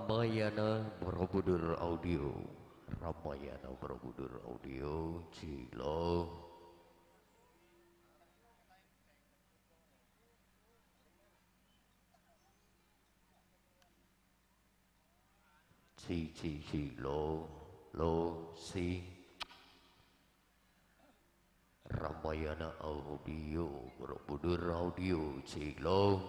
Ramayana Borobudur Audio, Ramayana Borobudur Audio, Cilo. Cilo, lo, si. Ramayana Audio, Borobudur Audio, Cilo.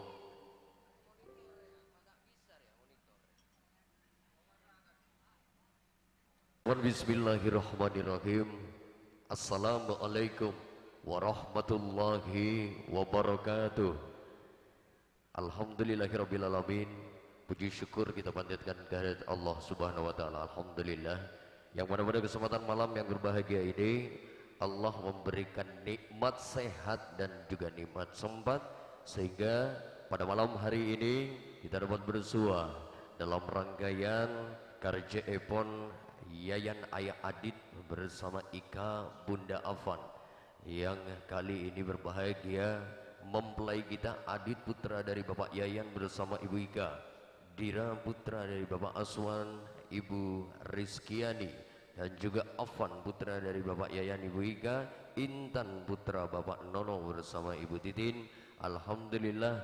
Bismillahirrahmanirrahim. Assalamualaikum warahmatullahi wabarakatuh. Alhamdulillahirrabbilalamin. Puji syukur kita panjatkan kehadirat Allah subhanahu wa ta'ala. Alhamdulillah, yang mana pada kesempatan malam yang berbahagia ini Allah memberikan nikmat sehat dan juga nikmat sempat, sehingga pada malam hari ini kita dapat bersua dalam rangkaian Karja Epon Yayan Ayah Adit bersama Ika Bunda Afan, yang kali ini berbahagia mempelai kita Adit putra dari Bapak Yayan bersama Ibu Ika, Dira putra dari Bapak Aswan Ibu Rizkiani, dan juga Afan putra dari Bapak Yayan Ibu Ika, Intan putra Bapak Nono bersama Ibu Titin. Alhamdulillah,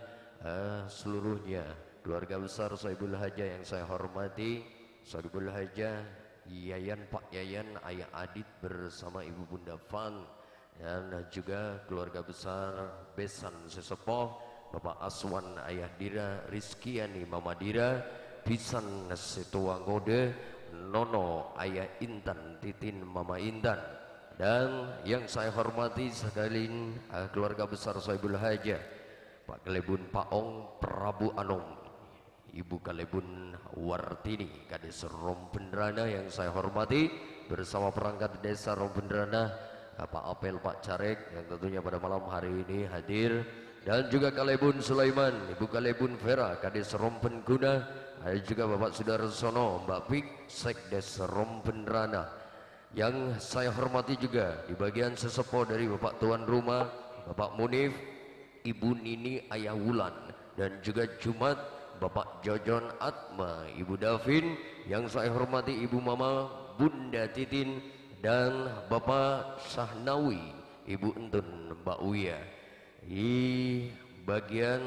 seluruhnya keluarga besar Sohibul Haja yang saya hormati, Sohibul Haja Yayan Pak Yayan Ayah Adit bersama Ibu Bunda Fan, dan juga keluarga besar Besan Sesepoh, Bapak Aswan Ayah Dira Rizkiani Mama Dira, Pisan Setua Ngode, Nono Ayah Intan Titin Mama Intan, dan yang saya hormati sekalian keluarga besar Sohibul Haja Pak Kelebun Paong Prabu Anom, Ibu Kalebun Wartini Kades Rompendrana yang saya hormati, bersama perangkat desa Rompendrana Pak Apel Pak Carek yang tentunya pada malam hari ini hadir, dan juga Kalebun Sulaiman, Ibu Kalebun Vera Kades Rompenguna, ada juga Bapak Sudarsono Mbak Pik Sekdes Rompendrana. Yang saya hormati juga di bagian sesepuh dari Bapak Tuan Rumah Bapak Munif, Ibu Nini Ayah Wulan, dan juga Jumat Bapak Jojon Atma, Ibu Davin, yang saya hormati Ibu Mama Bunda Titin, dan Bapak Sahnawi, Ibu Entun Mbak Uya. Di bagian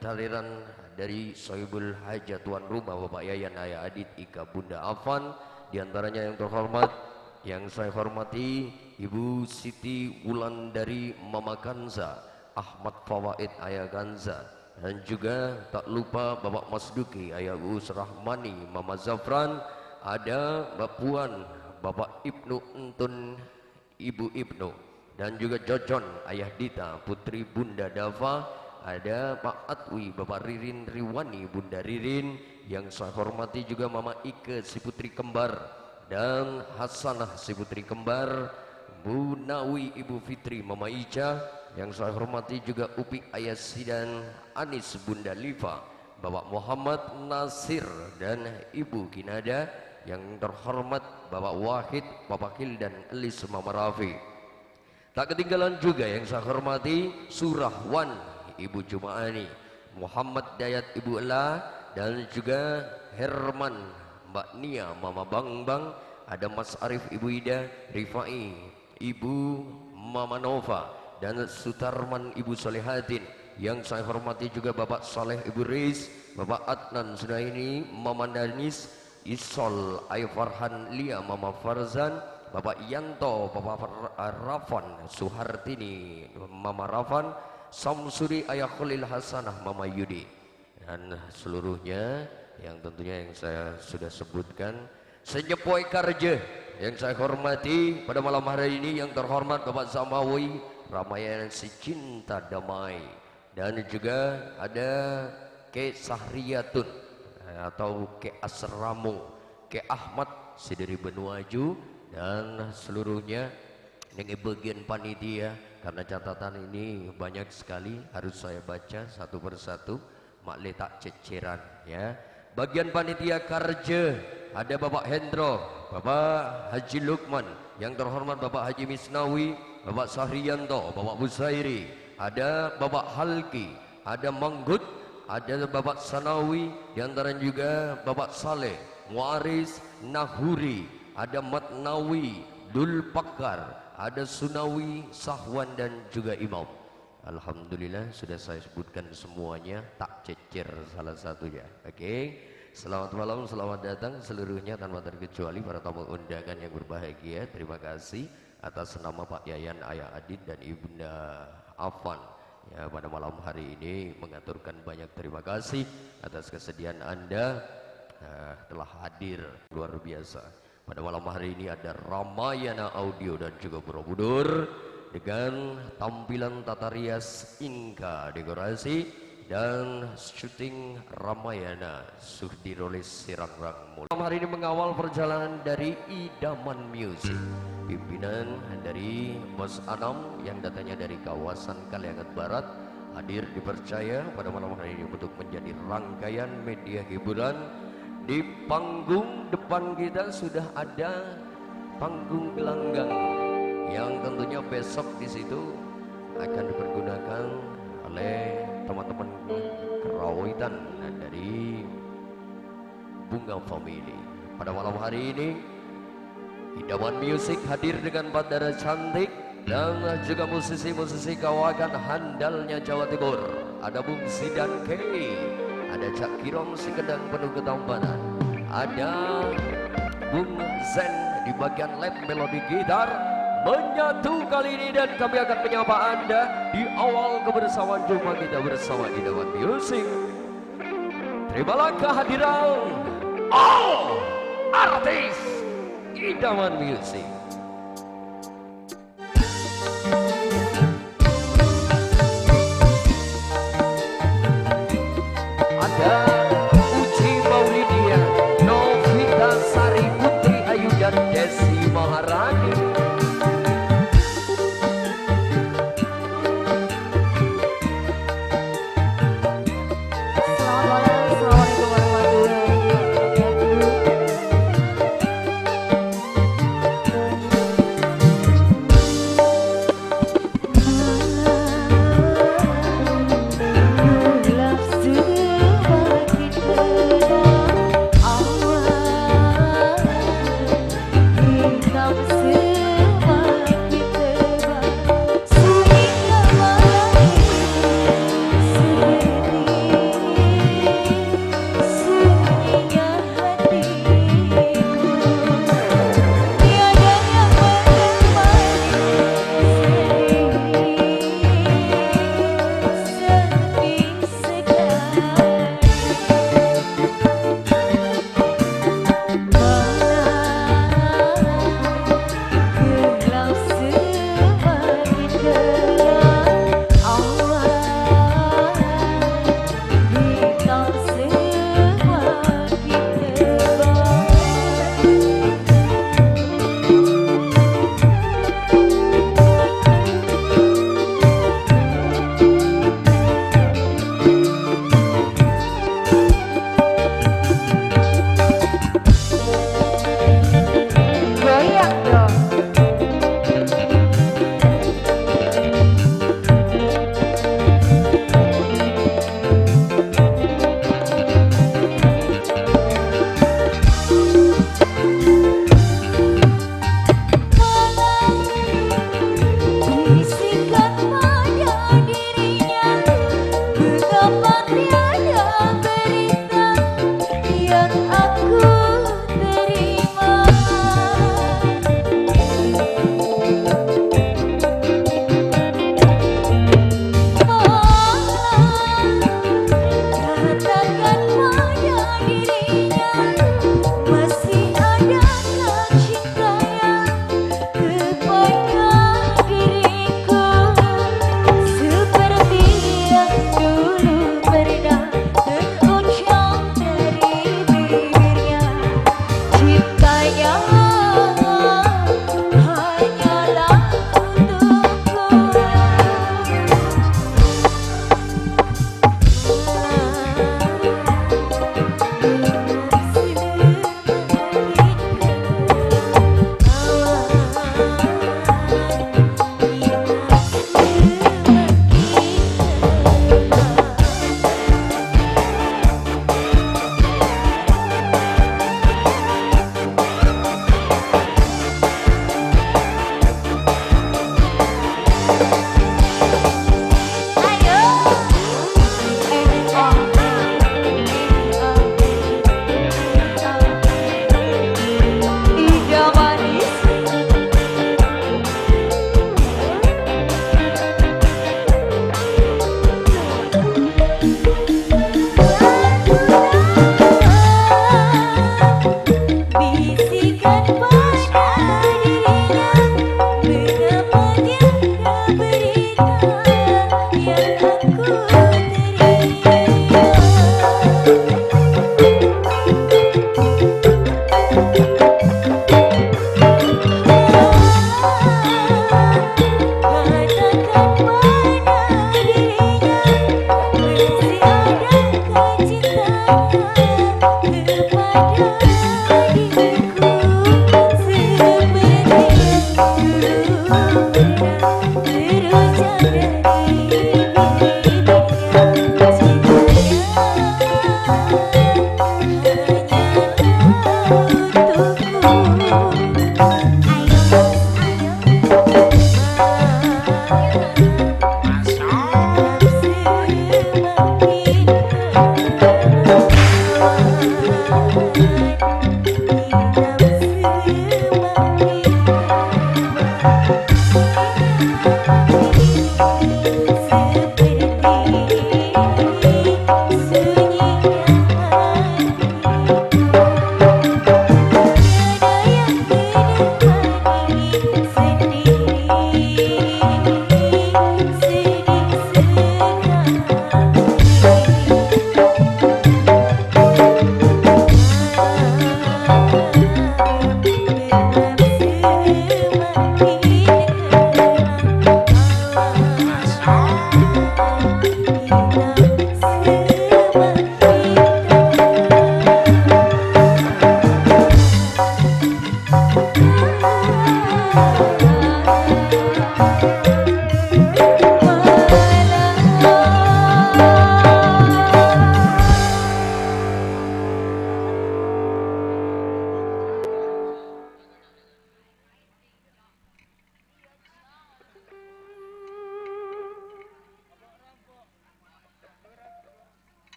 taliran dari Sohibul Haja tuan rumah Bapak Yayan Ayah Adit Ika Bunda Afan, diantaranya yang terhormat yang saya hormati Ibu Siti Wulandari Mama Kanza, Ahmad Fawaid Ayah Kanza, dan juga tak lupa Bapak Masduki Ayah Uus Rahmani Mama Zafran, ada Mbak Puan Bapak Ibnu Entun Ibu Ibnu, dan juga Jojon Ayah Dita Putri Bunda Dava, ada Pak Atwi Bapak Ririn Riwani Bunda Ririn, yang saya hormati juga Mama Ike si putri kembar, dan Hasanah si putri kembar, Bu Nawi Ibu Fitri Mama Ica, yang saya hormati juga Upi Ayah Sidan Anis Bunda Liva, Bapak Muhammad Nasir dan Ibu Kinada, yang terhormat Bapak Wahid Bapak Kil dan Elis Mama Rafi. Tak ketinggalan juga yang saya hormati Surahwan Ibu Jumaani, Muhammad Dayat Ibu Ella, dan juga Herman Mbak Nia Mama Bang Bang, ada Mas Arif Ibu Ida, Rifai Ibu Mama Nova, dan Sutarman Ibu Solehatin, yang saya hormati juga Bapak Saleh Ibu Riz, Bapak Adnan Sunaini Mama Danis, Isol Ayfarhan Lia Mama Farzan, Bapak Yanto Bapak Rafan Suhartini Mama Rafan, Samsuri Ayah Khalil Hasanah Mama Yudi, dan seluruhnya yang tentunya yang saya sudah sebutkan. Senyepoi Karja yang saya hormati pada malam hari ini, yang terhormat Bapak Zamawi Ramayana si cinta damai, dan juga ada Ke Sahriyatun atau Ke Asramu, Ke Ahmad Sideri Benuaju, dan seluruhnya dengan bagian panitia. Karena catatan ini banyak sekali harus saya baca satu persatu, mak letak ceceran ya. Bagian panitia Karja ada Bapak Hendro, Bapak Haji Lukman, yang terhormat Bapak Haji Misnawi, Bapak Sahriyanto, Bapak Busairi, ada Bapak Halki, ada Manggut, ada Bapak Sanawi, diantaranya juga Bapak Saleh, Muaris, Nahuri, ada Matnawi, Dul Pakar, ada Sunawi, Sahwan dan juga Imam. Alhamdulillah sudah saya sebutkan semuanya, tak cecer salah satunya. Oke. Selamat malam, selamat datang seluruhnya tanpa terkecuali para tamu undangan yang berbahagia. Terima kasih atas nama Pak Yayan, Ayah Adit dan Ibunda Afan. Ya, pada malam hari ini mengaturkan banyak terima kasih atas kesediaan Anda telah hadir luar biasa. Pada malam hari ini ada Ramayana Audio dan juga Borobudur dengan tampilan tata rias Inka dekorasi dan syuting Ramayana Suhdirolis Sirangrang Mul. Malam hari ini mengawal perjalanan dari Idaman Music, pimpinan dari Bos Anam yang datangnya dari kawasan Kaliangat Barat, hadir dipercaya pada malam hari ini untuk menjadi rangkaian media hiburan. Di panggung depan kita sudah ada panggung gelanggang yang tentunya besok di situ akan dipergunakan oleh teman-teman kerawitan dari Bunga Family. Pada malam hari ini Idaman Music hadir dengan bandara cantik dan juga musisi-musisi kawakan handalnya Jawa Timur. Ada Bung Zidan Kelly, ada Cak Kirong si kedang penuh ketampanan, ada Bung Zen di bagian lab melodi gitar menyatu kali ini, dan kami akan menyapa Anda di awal kebersamaan jumpa kita bersama Idaman Music. Terimalah kehadiran all artis Idaman Music. Ada Uci Maulidia, Novita Sari Putri Ayu dan Desi Maharani.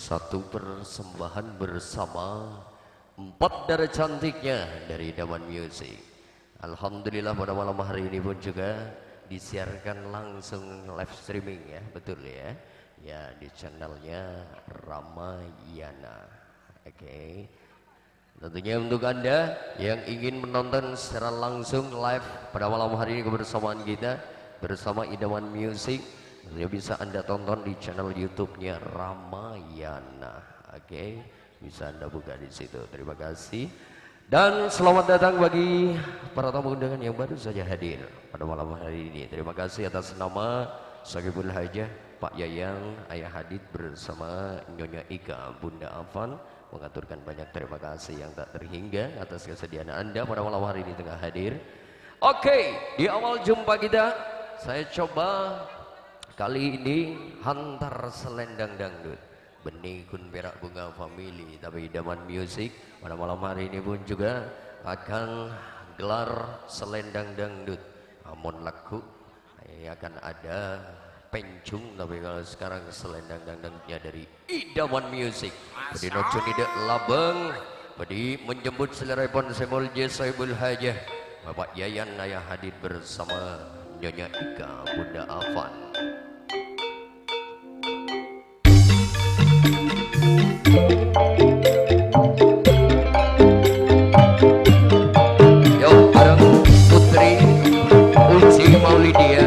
Satu persembahan bersama 4 darah cantiknya dari Idaman Music. Alhamdulillah pada malam hari ini pun juga disiarkan langsung live streaming ya, betul ya. Ya di channelnya Ramayana. Oke. Tentunya untuk Anda yang ingin menonton secara langsung live pada malam hari ini kebersamaan kita bersama Idaman Music, tentunya bisa Anda tonton di channel YouTube-nya Ramayana. Oke, bisa Anda buka di situ. Terima kasih. Dan selamat datang bagi para tamu undangan yang baru saja hadir pada malam hari ini. Terima kasih atas nama Sahibul Hajah Pak Yayang, Ayah Hadid bersama Nyonya Ika, Bunda Afan, mengaturkan banyak terima kasih yang tak terhingga atas kesediaan Anda pada malam hari ini tengah hadir. Oke, di awal jumpa kita, saya coba kali ini hantar selendang dangdut benih kun perak bunga family, tapi Idaman Music pada malam hari ini pun juga akan gelar selendang dangdut. Namun laku akan ada pencung, tapi kalau sekarang selendang dangdutnya dari Idaman Music. Jadi nojo tidak labeng, jadi menjemput selerepon semul Sahibul Hajah Bapak Yayan Ayah Hadid bersama Nyonya Ika, Bunda Afan. Yo bareng Putri Uci Maulidia.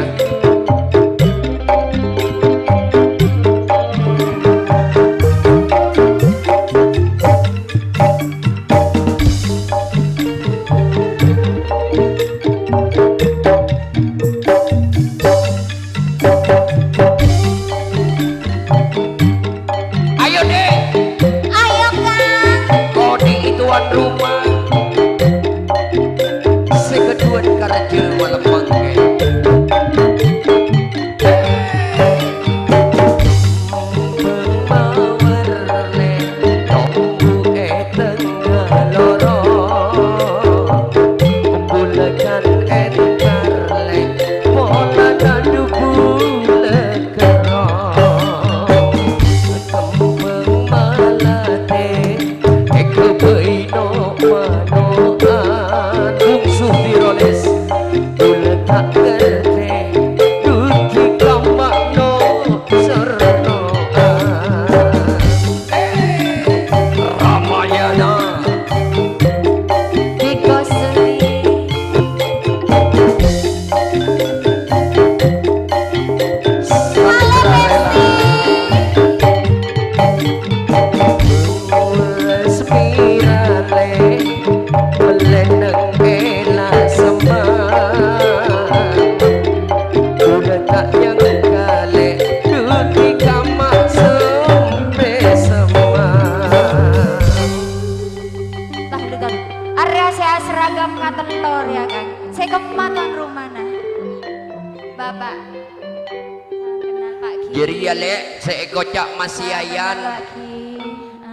Jadi ya lek seekocak masyayan.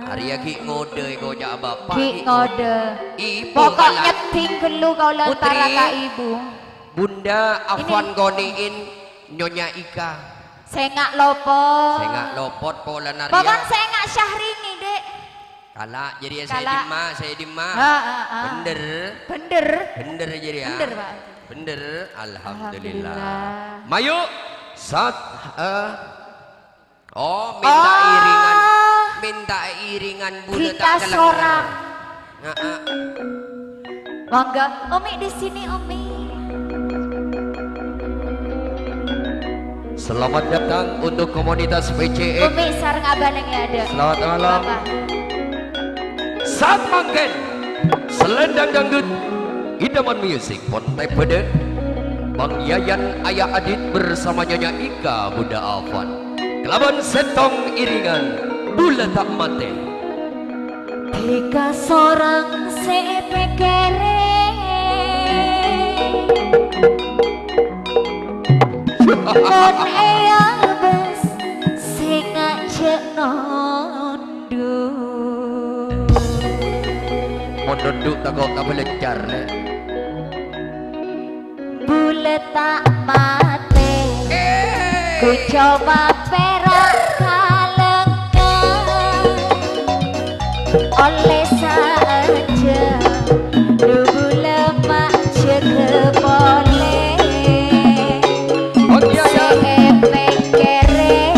Hari ki ngode ekocak bapak. Ki ngode. Ibu pokoknya ting gelu kau lentara ka ibu. Bunda Afwan goniin Nyonya Ika. Sengak lopo. Sengak lopot pola naria. Pokoknya sengak Syahrini dek. Kala jadi ya Kala. saya dimah. Bener. Bener. Bener jadi ya. Bener pak. Bener. Alhamdulillah. Mayu. Oh minta iringan. Minta iringan bunda kita tak seorang. Mangga. Umi di sini Umi. Selamat datang untuk komunitas PCX. Umi sareng abang yang ada. Selamat malam. Saat mangken selendang dangdut idaman musik Pontai Pede Bang Yayan Ayah Adit bersama Nyonya Ika Bunda Afwan kelaban setong iringan Bula Tak Mate. Tiga seorang sepekere non eyang bes sing ngajak nondu Mondonduk tak kok tak belajar le. Bula tak mate ku coba perak kalengan oleh saja dulu lemak cek boleh sepekere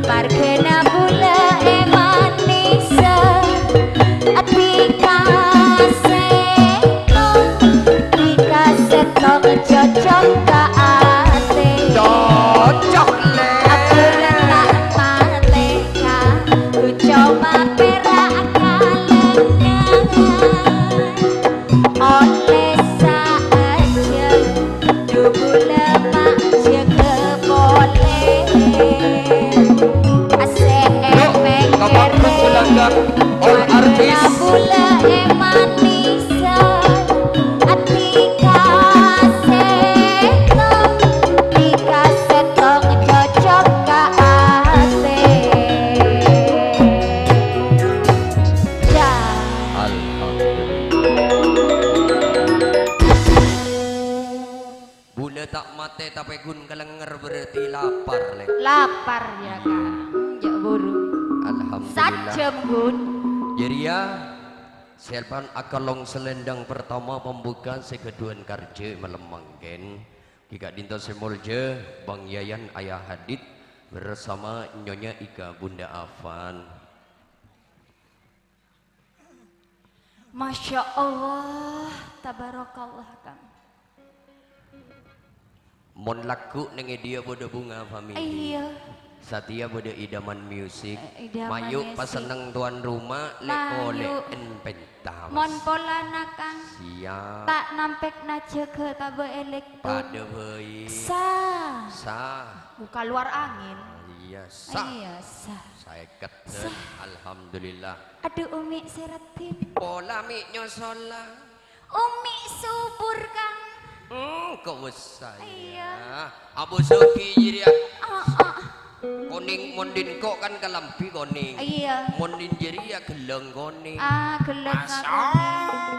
markena bula emanisa tika setong cocok ka ate Cocok le. aku letak maleka ku coba perak kalengan oleh saja dulu lemak jaga boleh asek mengkere All artis bula emanisa atika setong cocok ka ate ja Bula tak mate tapi gun kelenger berarti lapar le. lapar ya kak ya buru Alhamdulillah. sajem gun Jadi ya siapan akalong selendang pertama pembukaan sekeduan karje melemangken Kika Dinto Semolje Bang Yayan Ayah Hadid bersama Nyonya Ika Bunda Afwan. Masya Allah tabarakallah kang Mon laku nenge dia bodo bunga family. iya Satya bodo idaman musik. Idaman Mayu musik. paseneng tuan rumah lekole pentam. mon polana kang Siap. tak nampek na jaga tabe elektron Pada hei. sah Sah. buka luar angin Iya sah. iya sah Saya keten. Alhamdulillah. aduh umi seratin Pola mi nyosola. umi subur kang Kau besar. Iya. Abu Suki jadi ah. koning mondin kok kan kalampi koning. Iya. Mondin jadi ya geleng koning. Gelek aku.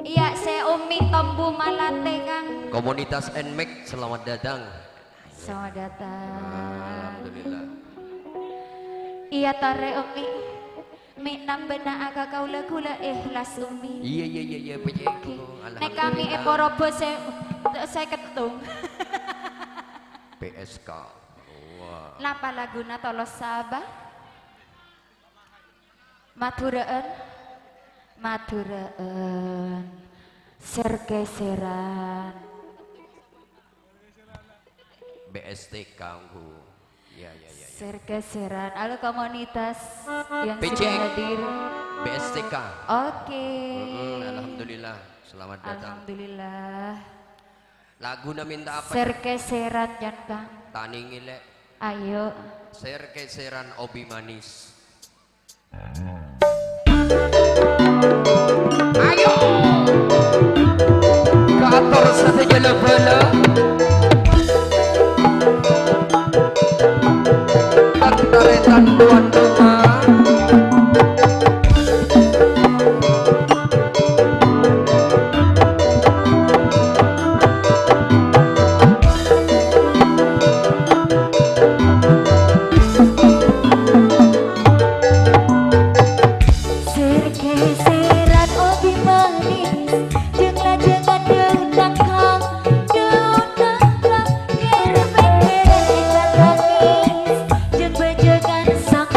Iya, saya Umi Tombu Malate Kang. Komunitas NMAX selamat datang. Selamat datang. Alhamdulillah. Iya tare Umi. Mi nambena aga kaula kula ikhlas Umi. Iya PJ. Nek kami eporobo saya ketung. PSK. Wah. Napa laguna tolos sabah? Maturaan. Sergeseran. BST kanggu. Ya. Sergeseran. Halo komunitas yang PJ. sudah hadir. BSTK. Oke. Alhamdulillah. Selamat datang. Alhamdulillah. Lagu na minta apa? Sergeseran Jan Kang. Tani ngile. Ayo. Sergeseran obi manis. Ayo. Ke ator sate jala bala. tuan dengar. Sergeseran obi manis jeung lajengan deutang kang deutang kang kerepek kerepek nangis jeung bejegan sang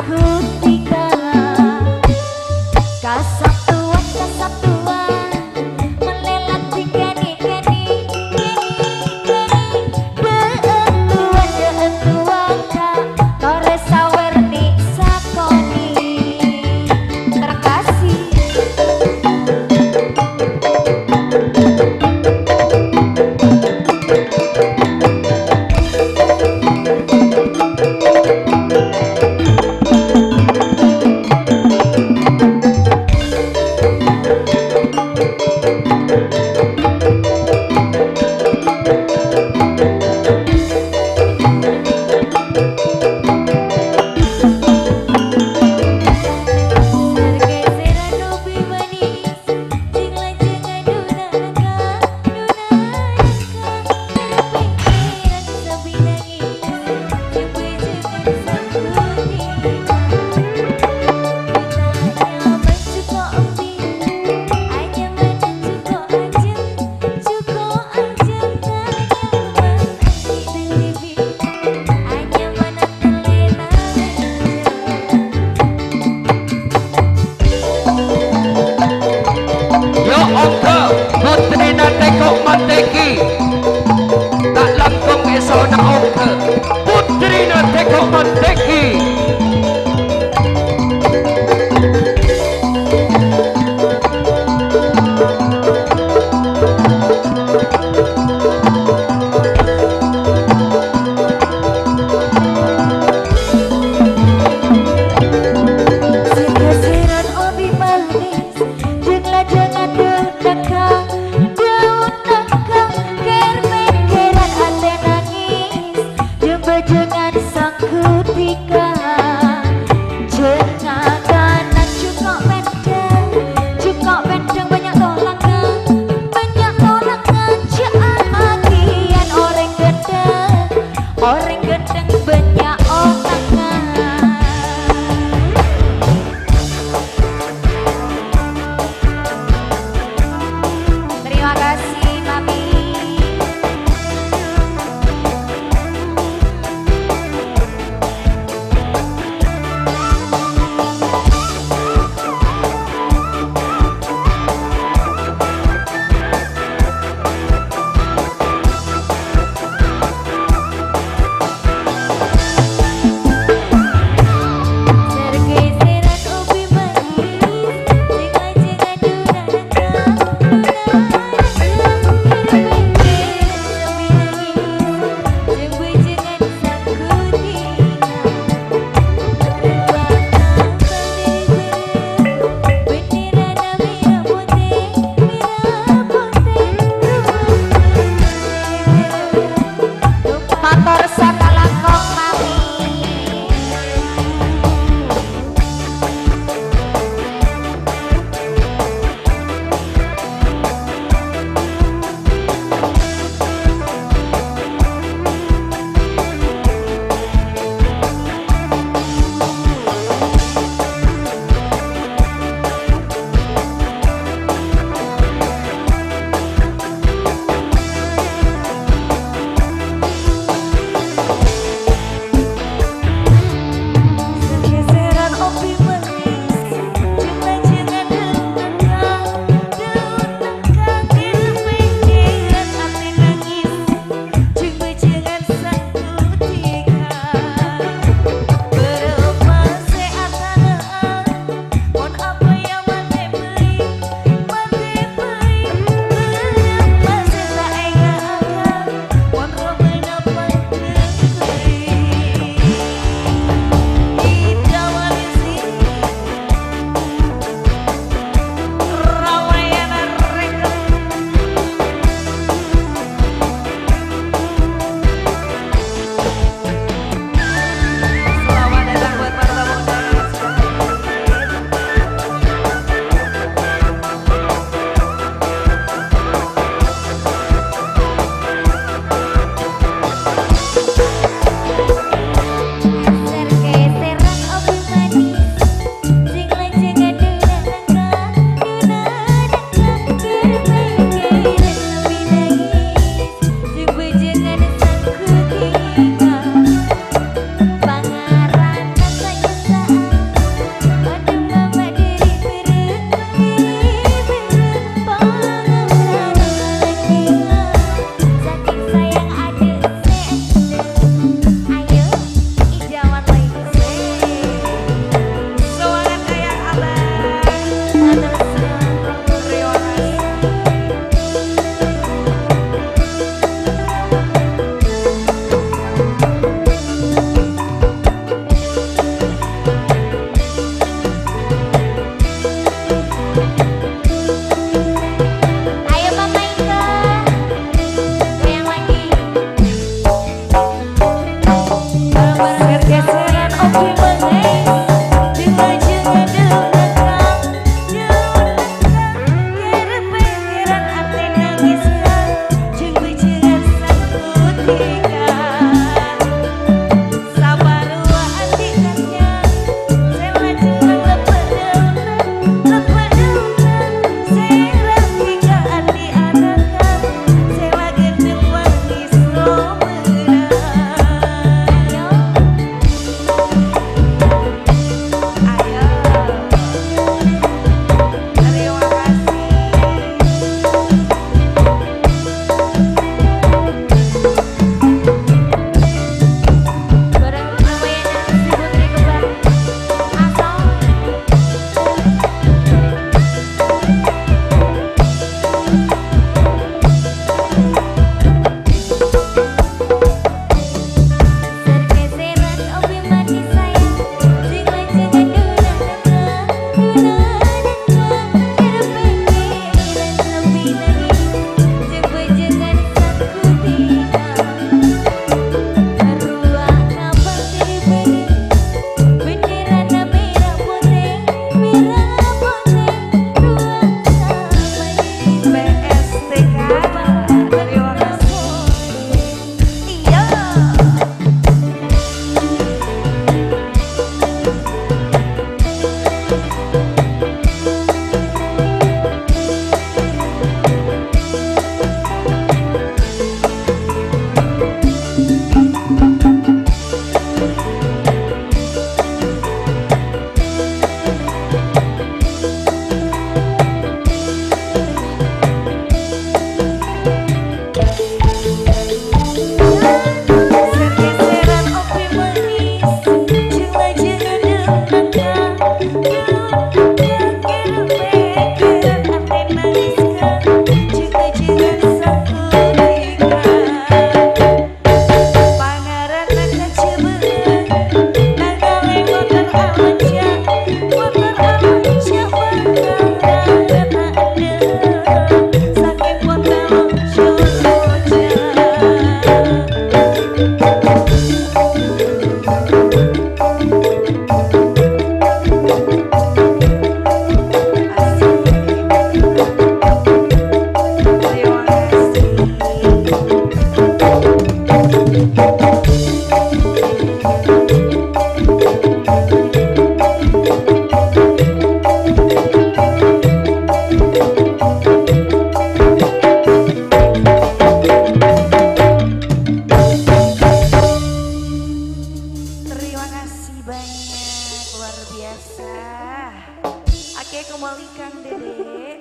Oke, kembali Kang Dede.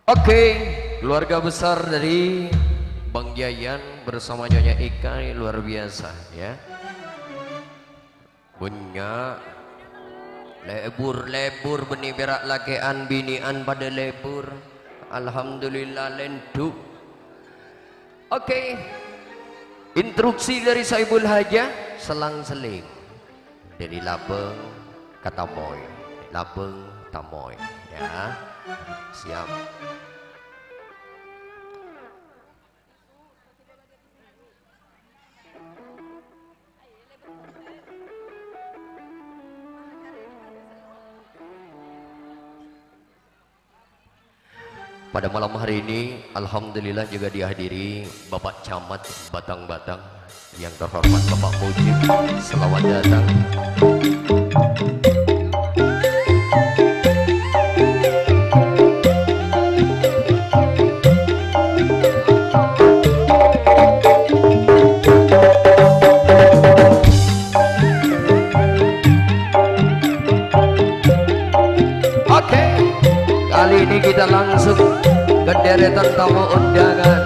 Oke, keluarga besar dari Bang Yayan bersama Nyonya Ika ini luar biasa ya. Punya lebur benih berak lakean binian pada lebur. Alhamdulillah lendu. Oke, instruksi dari Saibul Haja selang-seling dari Labeng ke Tamoy, Labeng Tamoy ya. Siap. Pada malam hari ini alhamdulillah juga dihadiri Bapak Camat Batang-Batang yang terhormat Bapak Mujib. Selamat datang. Oke, kali ini kita langsung ke deretan tamu undangan.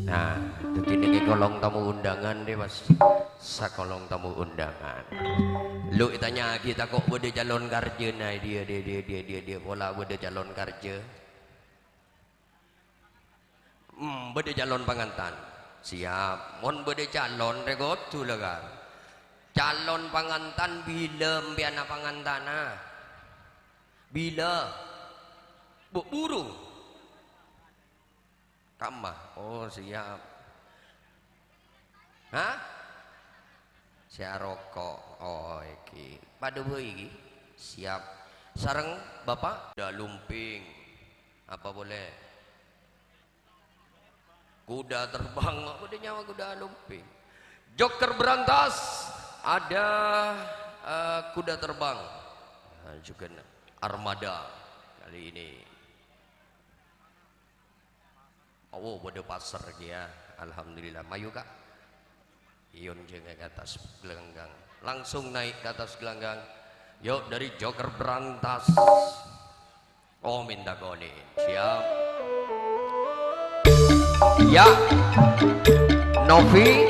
Nah, begini kolong tamu undangan deh mas, sakolong tamu undangan. Lu tanya kita kok bude calon kerja, nah dia pola bude calon kerja. Bude calon pengantin. Siap, mon bude calon regot tu lah. Calon pengantin bila mbiana pengantana? Bila? Burung. Kamah. Oh, siap. Hah? Siap rokok. Oh, iki. Pada iki. Siap. Sareng Bapak udah lumping. Apa boleh? Kuda terbang. Udah nyawa kuda lumping. Joker berantas. Ada kuda terbang, juga armada kali ini. Oh, pada pasar ya, alhamdulillah. Mayu kak, ion jengah ke atas gelanggang, langsung naik ke atas gelanggang. Yuk dari Joker berantas. Oh minta goni, siap. Ya, Novi.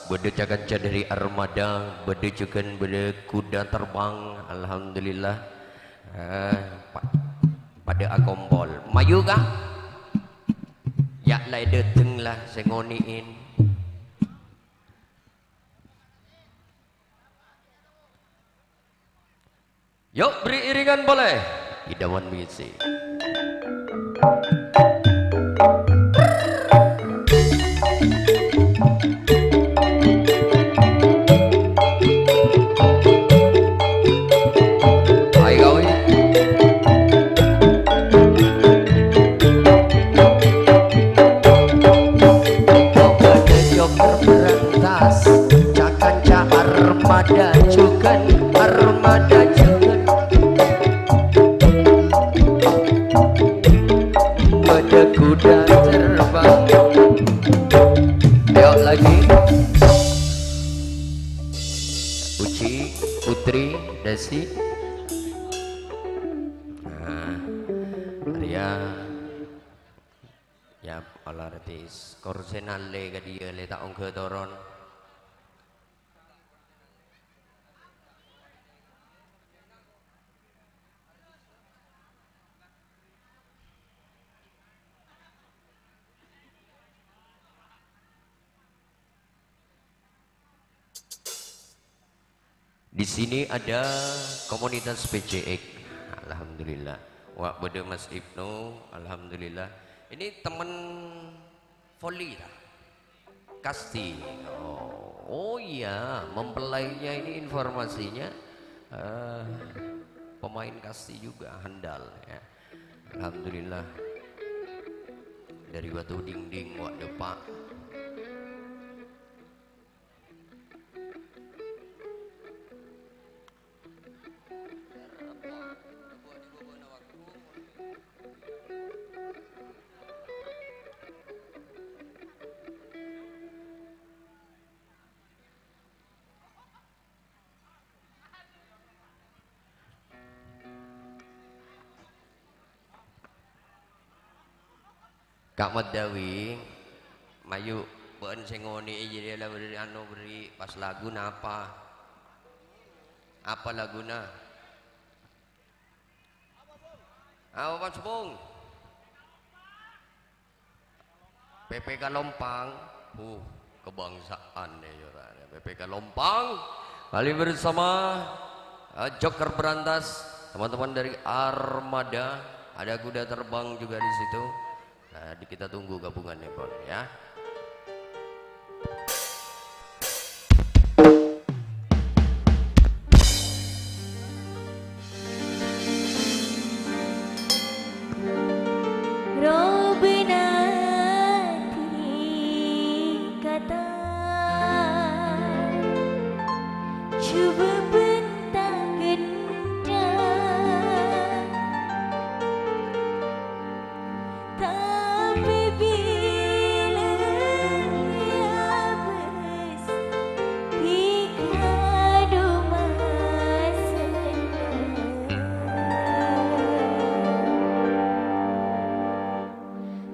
Bede cakanca dari armada, bede juga bede kuda terbang, alhamdulillah. Pada akompol, mayu kah? Ya lai deteng lah, sengoniin. Yuk beri iringan boleh. Idawan misi. Armada juga sesi. Nah, Arya ya alartis korsenale ka dia le taong ketoron. Di sini ada komunitas PCX. Alhamdulillah. Wak bede Mas Ibnu, alhamdulillah. Ini teman voli lah. Kasti. Oh iya, mempelainya ini informasinya pemain kasti juga handal ya. Alhamdulillah. Dari Batu Dinding wak depak. Kak Madawi, mayu ben sengoni jadi lah beri anu beri pas lagu napa? Apa laguna? Apa Mas Bung? PPK Lompang, kebangsaan ya jorane. PPK Lompang, kali bersama Joker Berantas, teman-teman dari Armada, ada kuda terbang juga di situ. Nah, kita tunggu gabungannya Bon ya.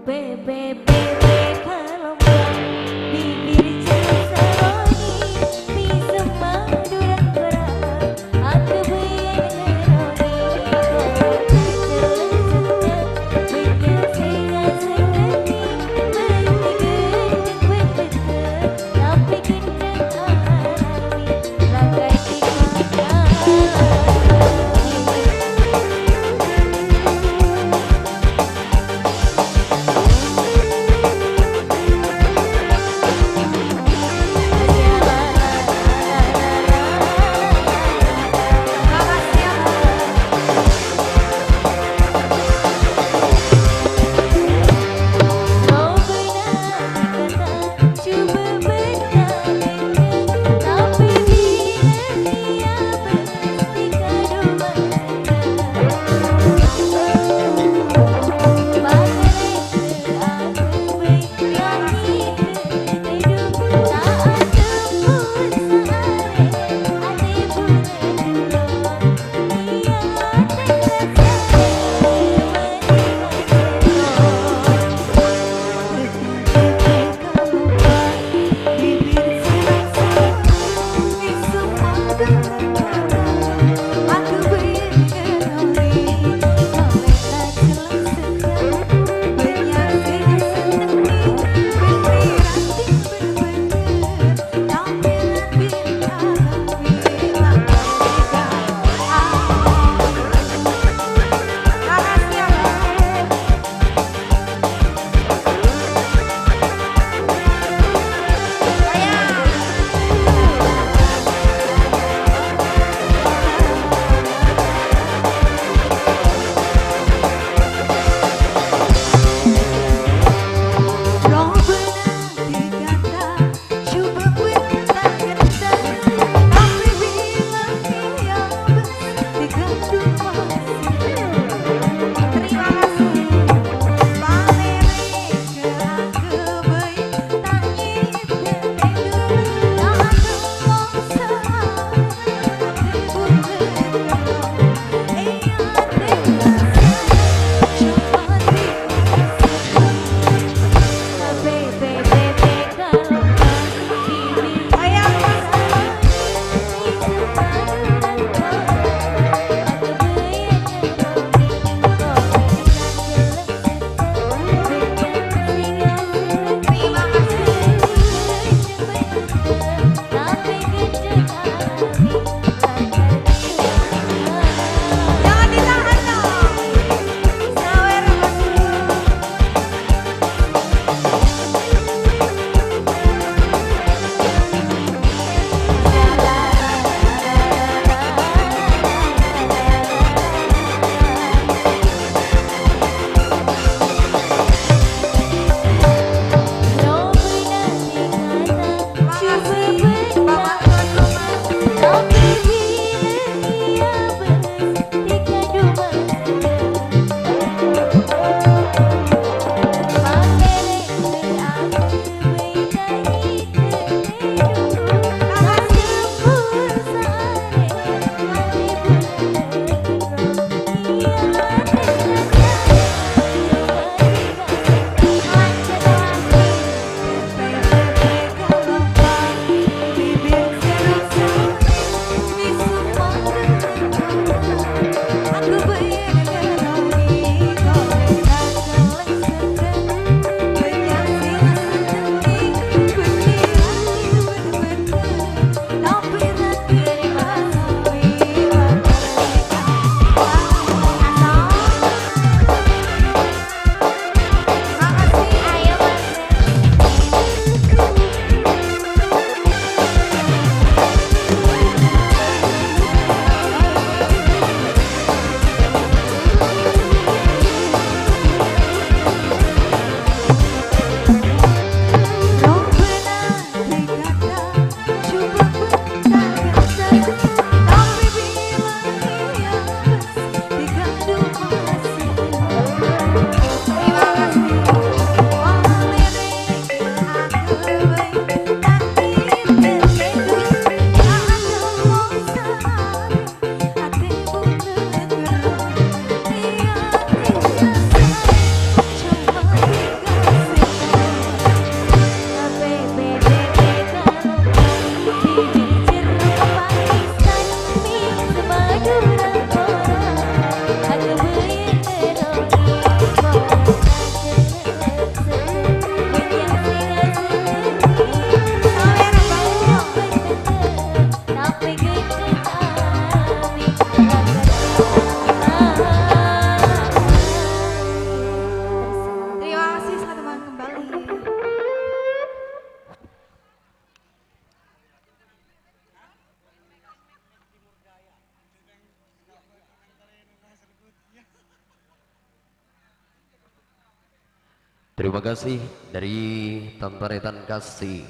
Bibir cerita roni, bisa madura Terima kasih dari Tantaretan Kasih.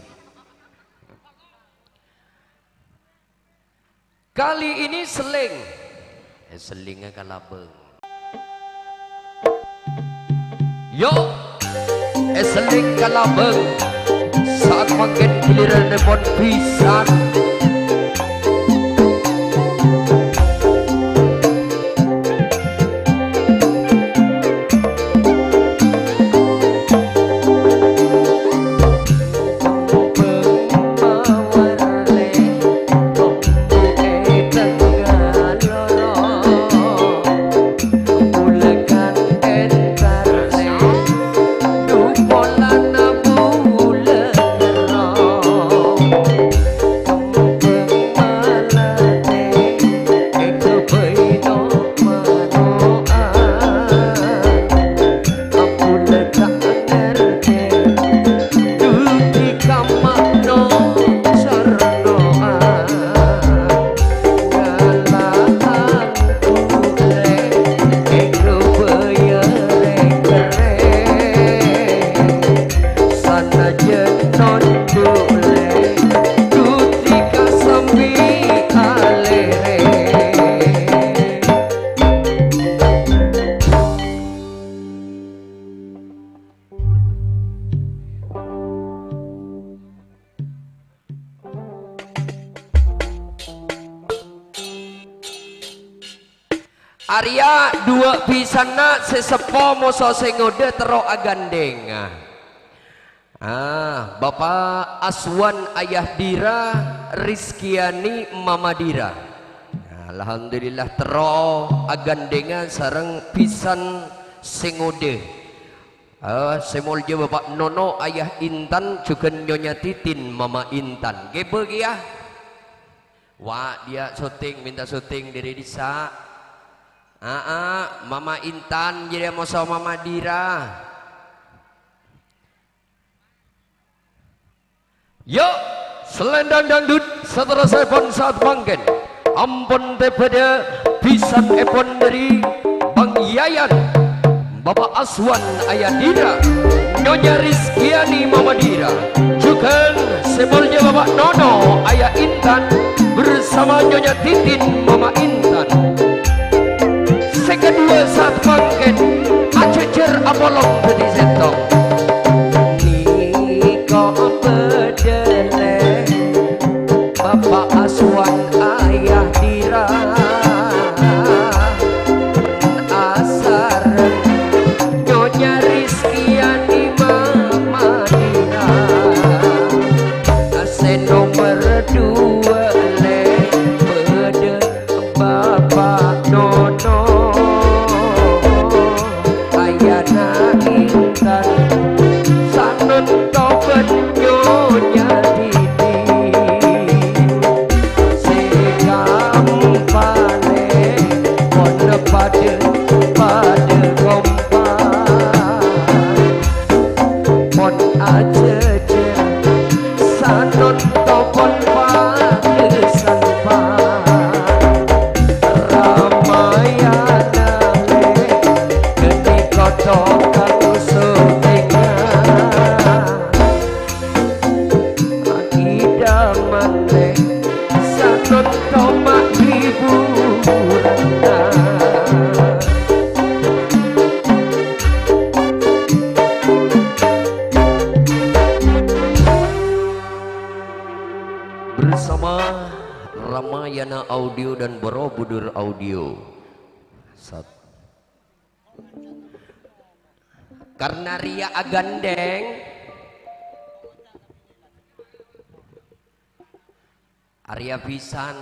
Kali ini seling, selingnya kalabeng. Yo, seling kalabeng. Saat makin giliran nepon pisan. Arya dua pisana sesepo moso sengode tero agandeng. Bapak Aswan Ayah Dira, Rizkiani Mama Dira. Alhamdulillah tero agandengan sareng pisan sengode. Semolje Bapak Nono Ayah Intan juga Nyonya Titin Mama Intan. Gebeg ya. Wah dia syuting, minta syuting dari desa. Mama Intan jadi mau sama Mama Dira. Yuk, selendang dangdut setelah saya pun saat bangken. Ampun pada pisan epon dari Bang Yayan, Bapak Aswan Ayah Dira, Nyonya Rizkiani Mama Dira, juga semolnya Bapak Nono Ayah Intan bersama Nyonya Titin Mama Intan. Kedua saat bangken acecer apolong peti setong niko bedele Bapak Aswan Ayah Dira asar Nyonya Rizkiani Mama Dira ase nomor dua le bede Bapak Nono Sanun tobat Nyonya Titi Sekam pale Pone pada kompak Pon aja Sanun tobat pada sanpak Ramayana le Geni kotor bersama Ramayana Audio dan Borobudur Audio. Karena Ria agandeng Arya pisan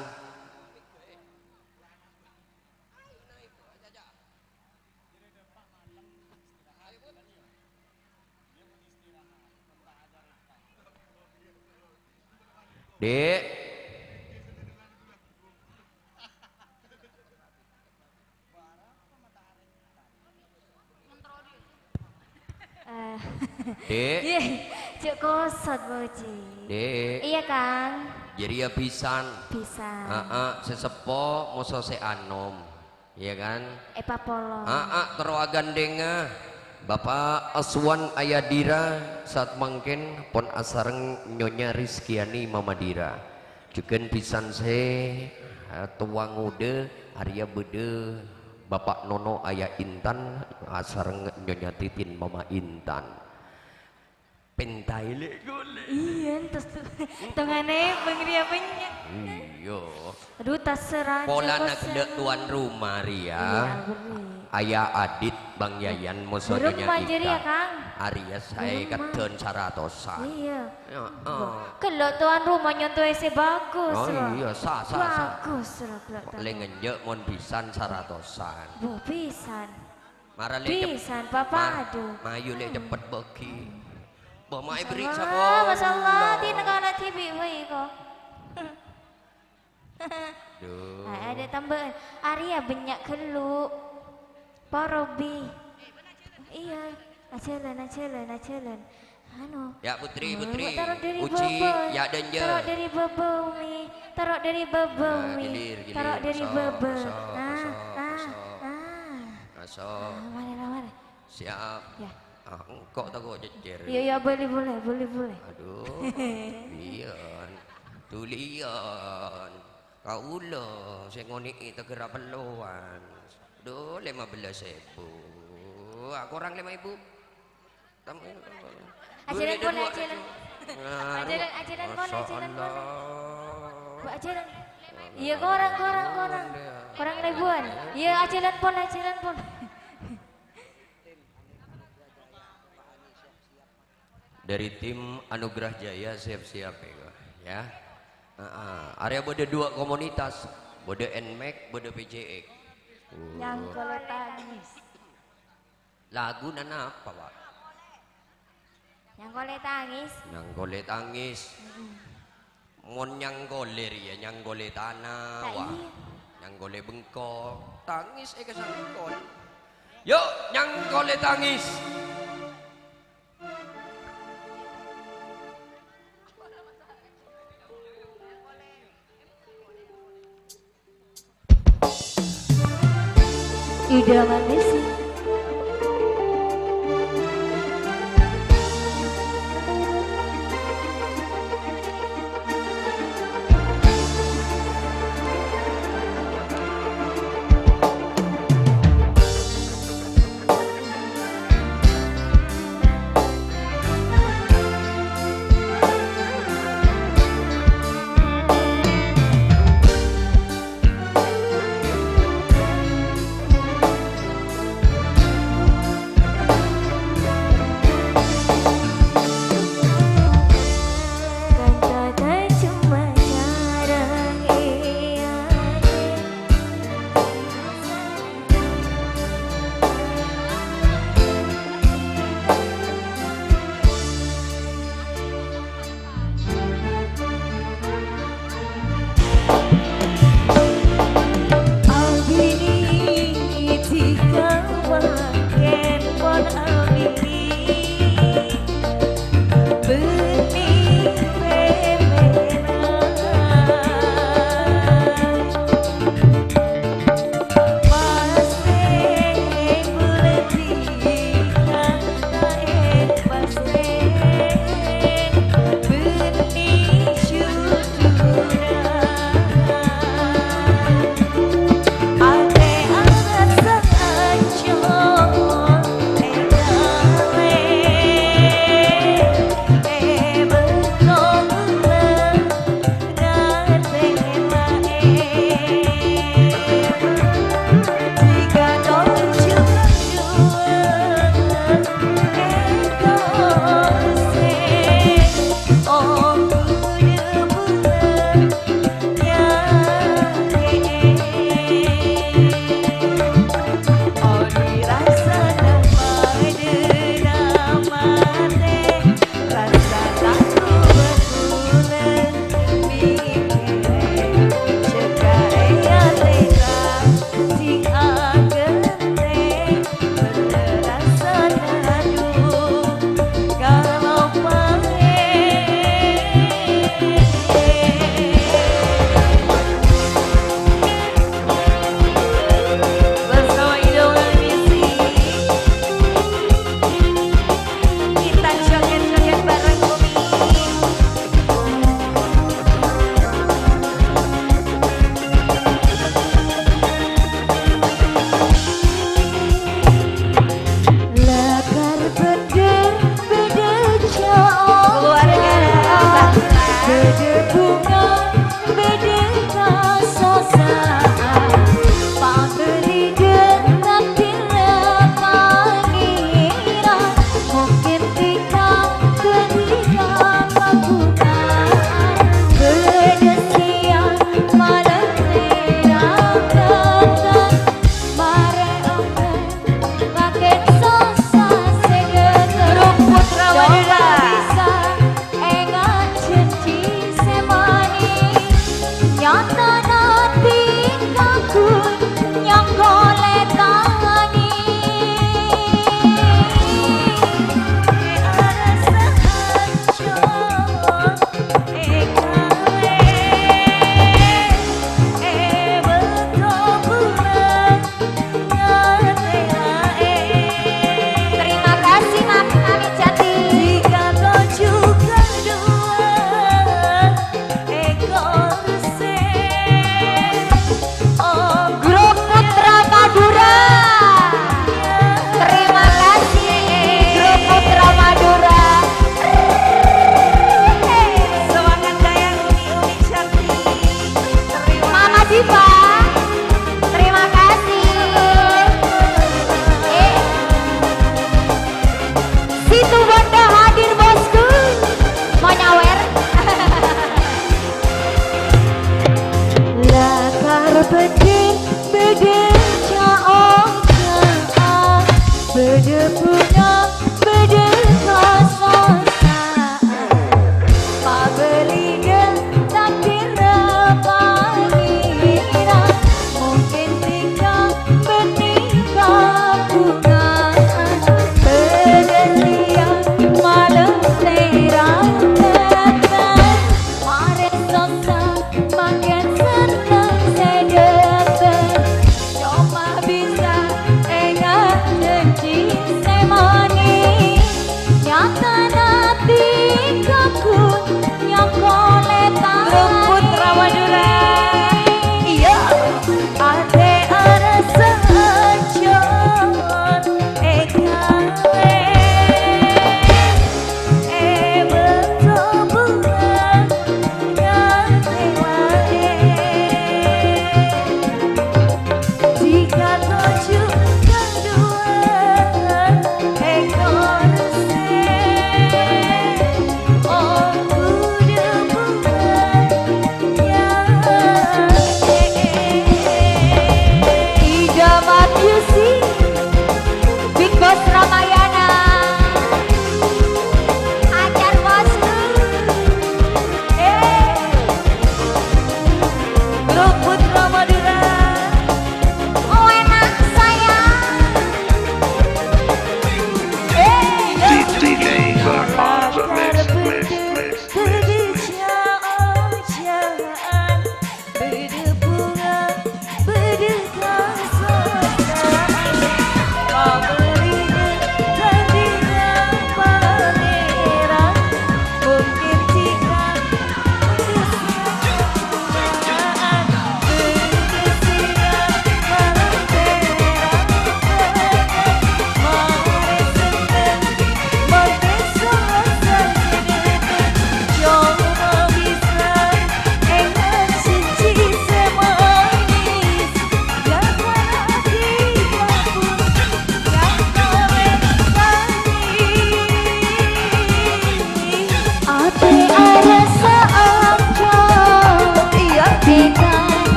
Dek Dek Cuk kosot boci. Dek Iya Kang. jadi ya pisan Pisan. sesepo moso se anom iya kan Papolo. tero agandenga Bapak Aswan Ayadira saat mangken pon asareng Nyonya Rizkiani Mamadira juken pisan se tuang ude Arya bede Bapak Nono Ayah Intan asareng Nyonya Titin Mama Intan pentaile gole iya terus tengane bengria banyak iya aduh tas seraja pola nak tuan rumah Ria Ayah Adit Bang Yayan musuhnya ya Kang Arya saya keten saratosan iya ya, kalau tuan rumah nyontoh ese bagus oh iya sah bagus lengenjek mon pisan saratosan bu pisan marah pisan papa aduh mayu le cepet beki bawa mai beri sapa masalah di negara TV wei kok ada tambahan Arya banyak kelu Parobi iya ajalan anu ya putri taruh dari uci bebe ya denje taruh dari bebe taruh dari bebe taruh dari bebe mana siap ya kok tak kok jejer iya boleh aduh lian tulian kau lo saya ngoni itu kira peluan aduh 15.000 aku orang 5.000 ajaran pun iya orang ribuan iya ajaran pun dari tim Anugerah Jaya siap-siap ya area bode 2 komunitas bode NMAX bode PJX yang boleh tangis lagu nana apa Pak yang boleh tangis mon yang goler ya yang gole tanah wah yang gole bengkok tangis kesangkol yuk yang gole tangis idaman Desi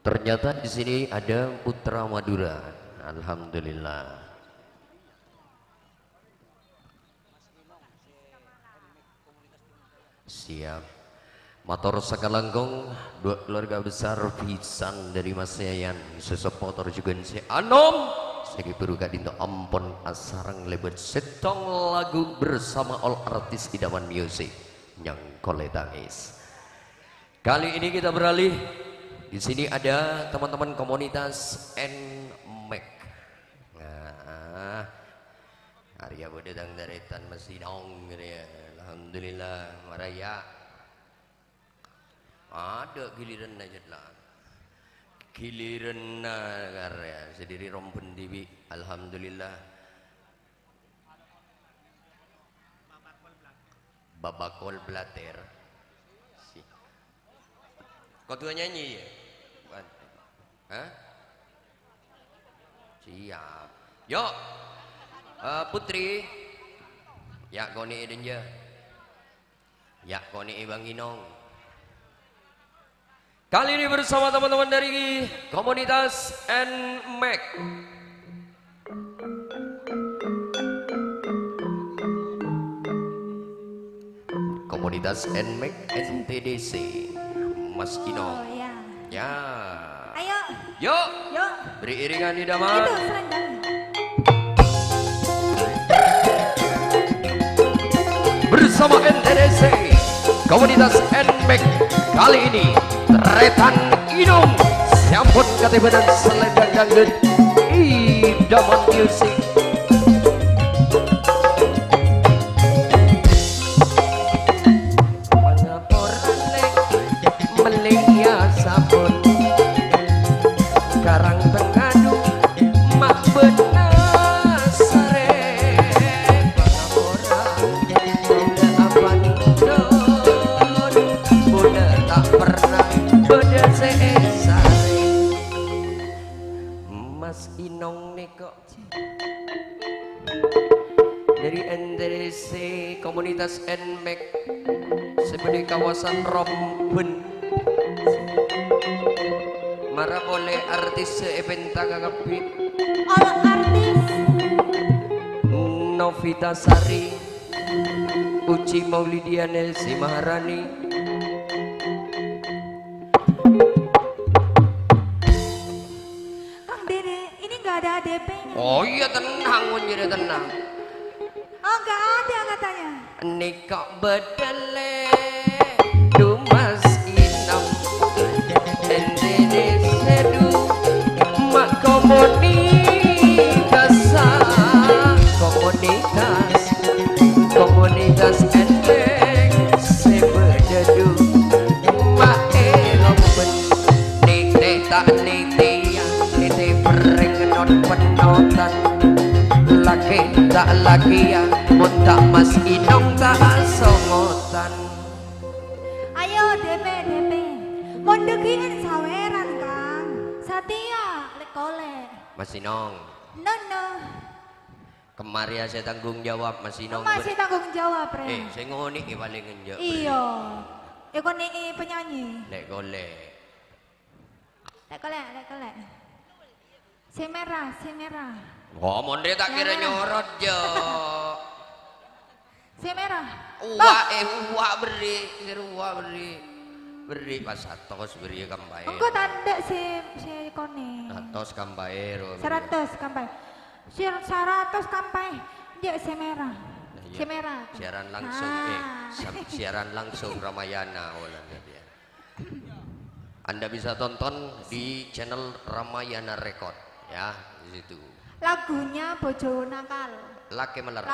Ternyata di sini ada Putra Madura. Alhamdulillah. Siap. Motor Sakalangkong, dua keluarga besar pisan dari Mas Yayan, sesep motor juga si Anom. Segi peruga dinto ampon asarang lebet setong lagu bersama all artis idaman music yang koletangis. Kali ini kita beralih. Di sini ada teman-teman komunitas NMAC. Nah, Arya Bodetang Daretan masih dong gitu ya. Alhamdulillah, Maraya. Ada giliran aja lah. Giliran karya sendiri rompen TV. Alhamdulillah. Babakol Blater. Kau tuh nyanyi ya? Hah? Siap. Yuk, Putri. Ya kau ni edenja. Ya kau ni Bang Inong. Kali ini bersama teman-teman dari komunitas NMAC. Komunitas NMAC NTDC. Mas Inong. Oh, ya. Ya. Ayo. Yuk. Yuk. Beri iringan di dalam. Itu selendang. Bersama NTDC, komunitas NMAC kali ini Tretan Inung sampun KTP dan selendang dangdut idaman music. Pangaporan lek melia sabun karang tengadu mak benar sare. Pangaporan tidak apa nindon bunda tak pernah beda seesare. Mas Inong neko dari NTDC komunitas NMAC sebagai kawasan Romben marah oleh artis eventa kakapi All artis. Novita Sari, Uci Maulidia Nelsi Maharani. Kang Dede, ini nggak ada DP-nya. Oh iya tenang, jadi tenang. Oh, nggak ada katanya. Nikah bedele Dumas Inam NTDC sedu mak komunitas NMAC sebededu mak elomben nite tak nite ya nite perengenon penotan laki tak laki ya muntak Mas Inong tak songotan. Ayo DP. Mondekin saweran Kang. Satia lekole. Mas Inong, No. kemari saya tanggung jawab Mas Inong. Masih tanggung jawab, Re. Saya ngoni paling ngenjak. Iya. Ikon ini penyanyi. Lek golek. Lekole. Si merah. Oh, monde tak kira nyorot jo. Si merah. Uwa beri pas atos beri kampai. Engko tanda si kone. Atos kampai. 100 kampai. 100 kampai. Dia si merah. Si merah. Siaran langsung siaran langsung Ramayana dia. Anda bisa tonton di channel Ramayana Record ya, di situ. Lagunya Bojo Nakal. Lake Meler.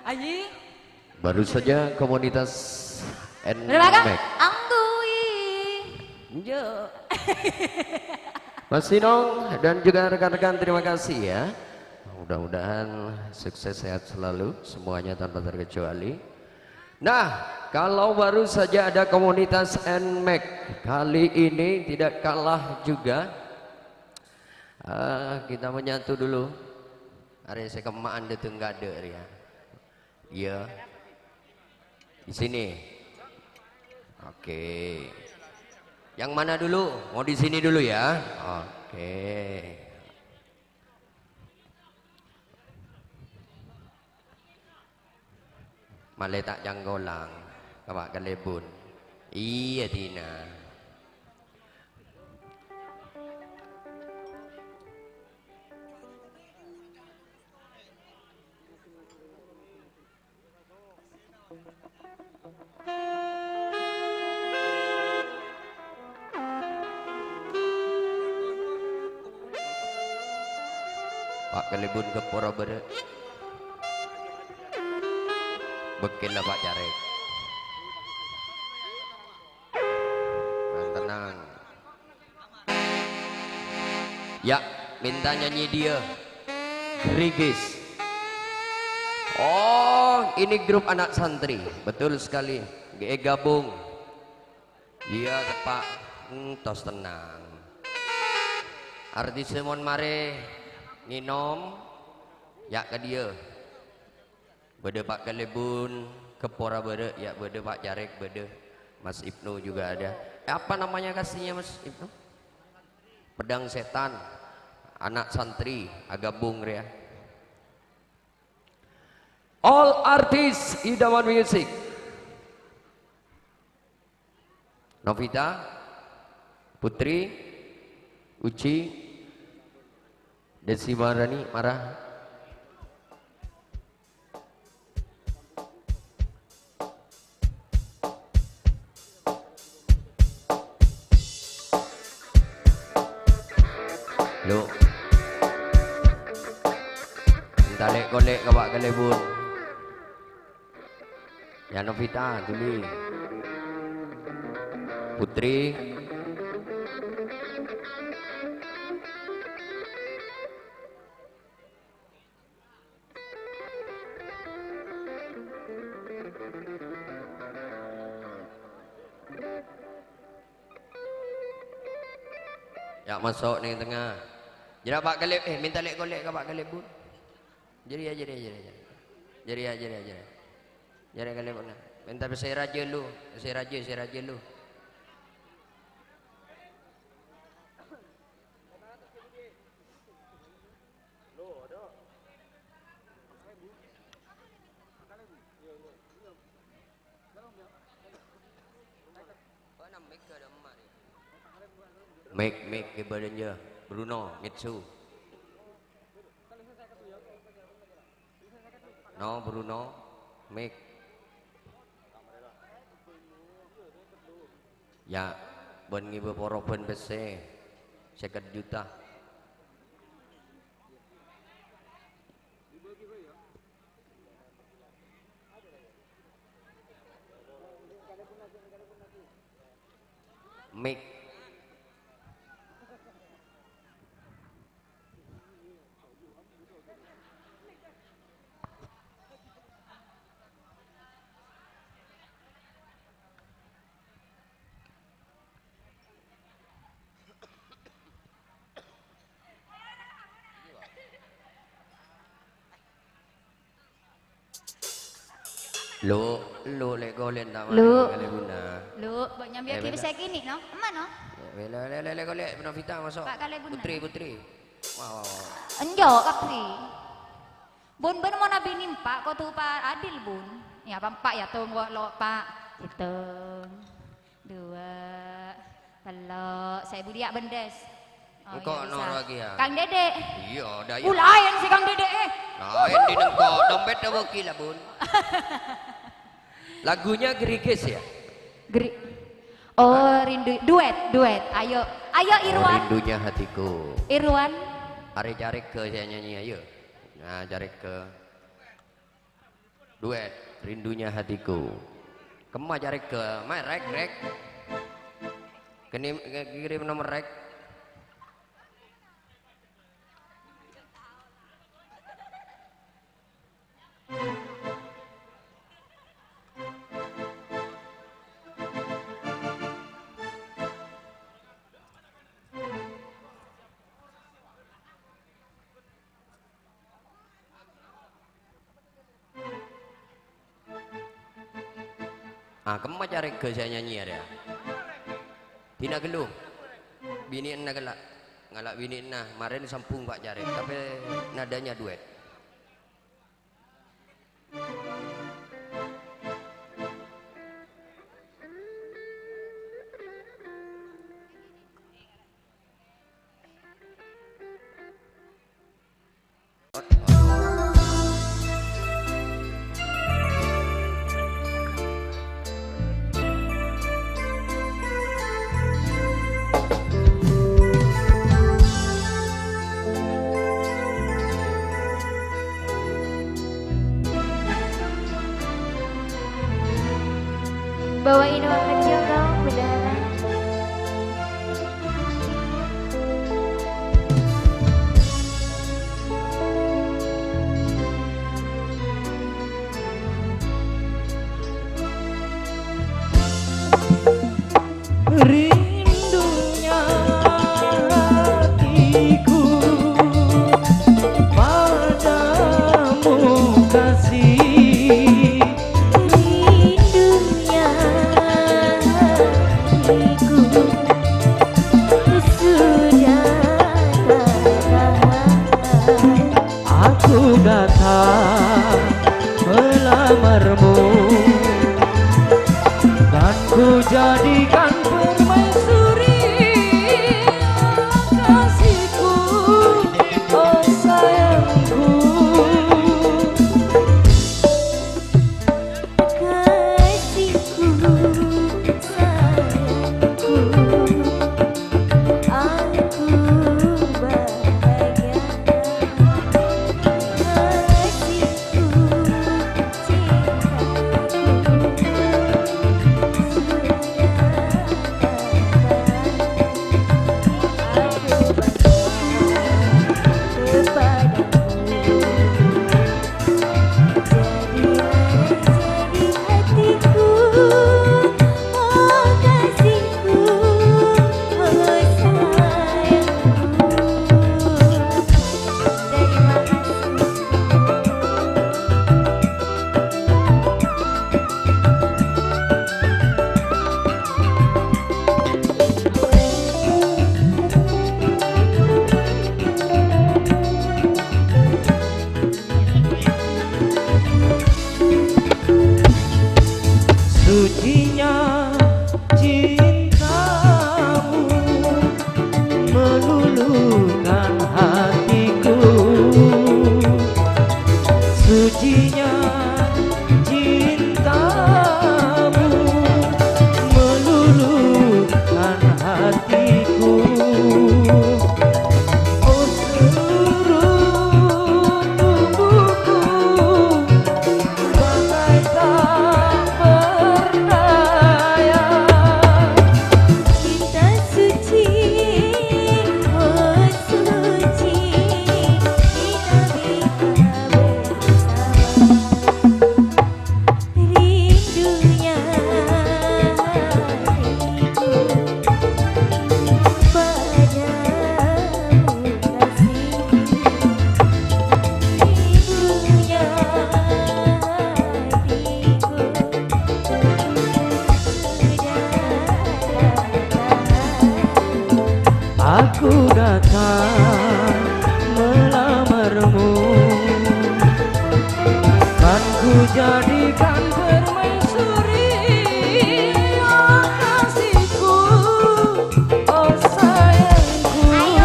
Ayi. Baru saja komunitas Berapa? NMAX. Anggui. Ya. Mas Sinong dan juga rekan-rekan terima kasih ya. Mudah-mudahan sukses sehat selalu semuanya tanpa terkecuali. Nah, kalau baru saja ada komunitas NMAX kali ini tidak kalah juga. Kita menyatu dulu. Hari saya kemaan dia enggak ada ya. Iya. Di sini. Oke. Yang mana dulu? Mau di sini dulu ya. Oke. Maletak janggolang, kawak kalebun. Iya Tina. Pak kalebun ke pura bere. Bekinlah Pak Jarek. Tenang. Ya, minta nyanyi dia. Grigis. Oh, ini grup anak santri. Betul sekali. Gabung. Iya, Pak. Tos tenang. Artis mon mare nginom. Ya ke dia. Bede Pak Kalebun, Kepora bede, ya bede Pak Jarek bede, Mas Ibnu juga ada. Apa namanya kasihnya Mas Ibnu? Pedang Setan, anak santri, agabung ya. All artis idaman music. Novita, Putri, Uci, Desi Marani, Marah. Lo talek golek ke Pak Kalebun. Ya Novita tuli. Putri. Ya masuk nih tengah. Jadi Pak Kaleb, minta lek golek ke Pak Kalebun. Jadi. Jadi Kalebun. Minta saya raja lu, saya raja lu. Make ke badannya Bruno Mitsu. No Bruno make. Ya ben ngibe poroben bese 50 juta. Make Lu lek golen tak Lu. Kalebuna. Lu, buat nyambi aki bisa gini, no? Emak, no? Le golek Novita masuk. Pak Kalebun. Putri. Wow. Enjok kapi. Bun mau nabi nimpak kau tuh Pak Adil bun. Ya Pak ya tunggu lo Pak. Hitung. 2. Kalau saya budiak bendes. Engkau iya, nor lagi ya. Kang Dede. Iya, dah ya. Ulayan si Kang Dede. Lain di nengkok, dompet dah wakil lah bun. Lagunya Grigis ya? Oh rindu, duet. Ayo Oh, Irwan. rindunya hatiku. Irwan. Ari cari ke saya nyanyi ayo. Nah, cari ke duet rindunya hatiku. Kemah cari ke rek. Kirim nomor rek. Ah, kemah cari ke saya nyanyi ada. Tina gelu. Bini enna gelak. Ngalak bini enna. Kemarin sampung Pak cari, tapi nadanya duet. Bawain uang kecil dong, udahlah. Rindunya hatiku padamu kasih. Rindunya hatiku sudah tak tahan. Aku datang melamarmu dan ku jadikan permaisuri kasihku, oh sayangku. Kasihku, sayangku, aku bahagia. Kasihku, Sucinya cintamu meluluhkan hatiku. Sucinya cintamu meluluhkan hatiku. Oh seluruh tubuhku bagai tak berdaya. cinta suci, oh suci, kita bisa bersama. Rindunya hatiku padamu kasih. Rindunya hatiku Aku datang melamarmu, kan ku jadikan permaisuri, oh kasihku, oh sayangku. Ayo,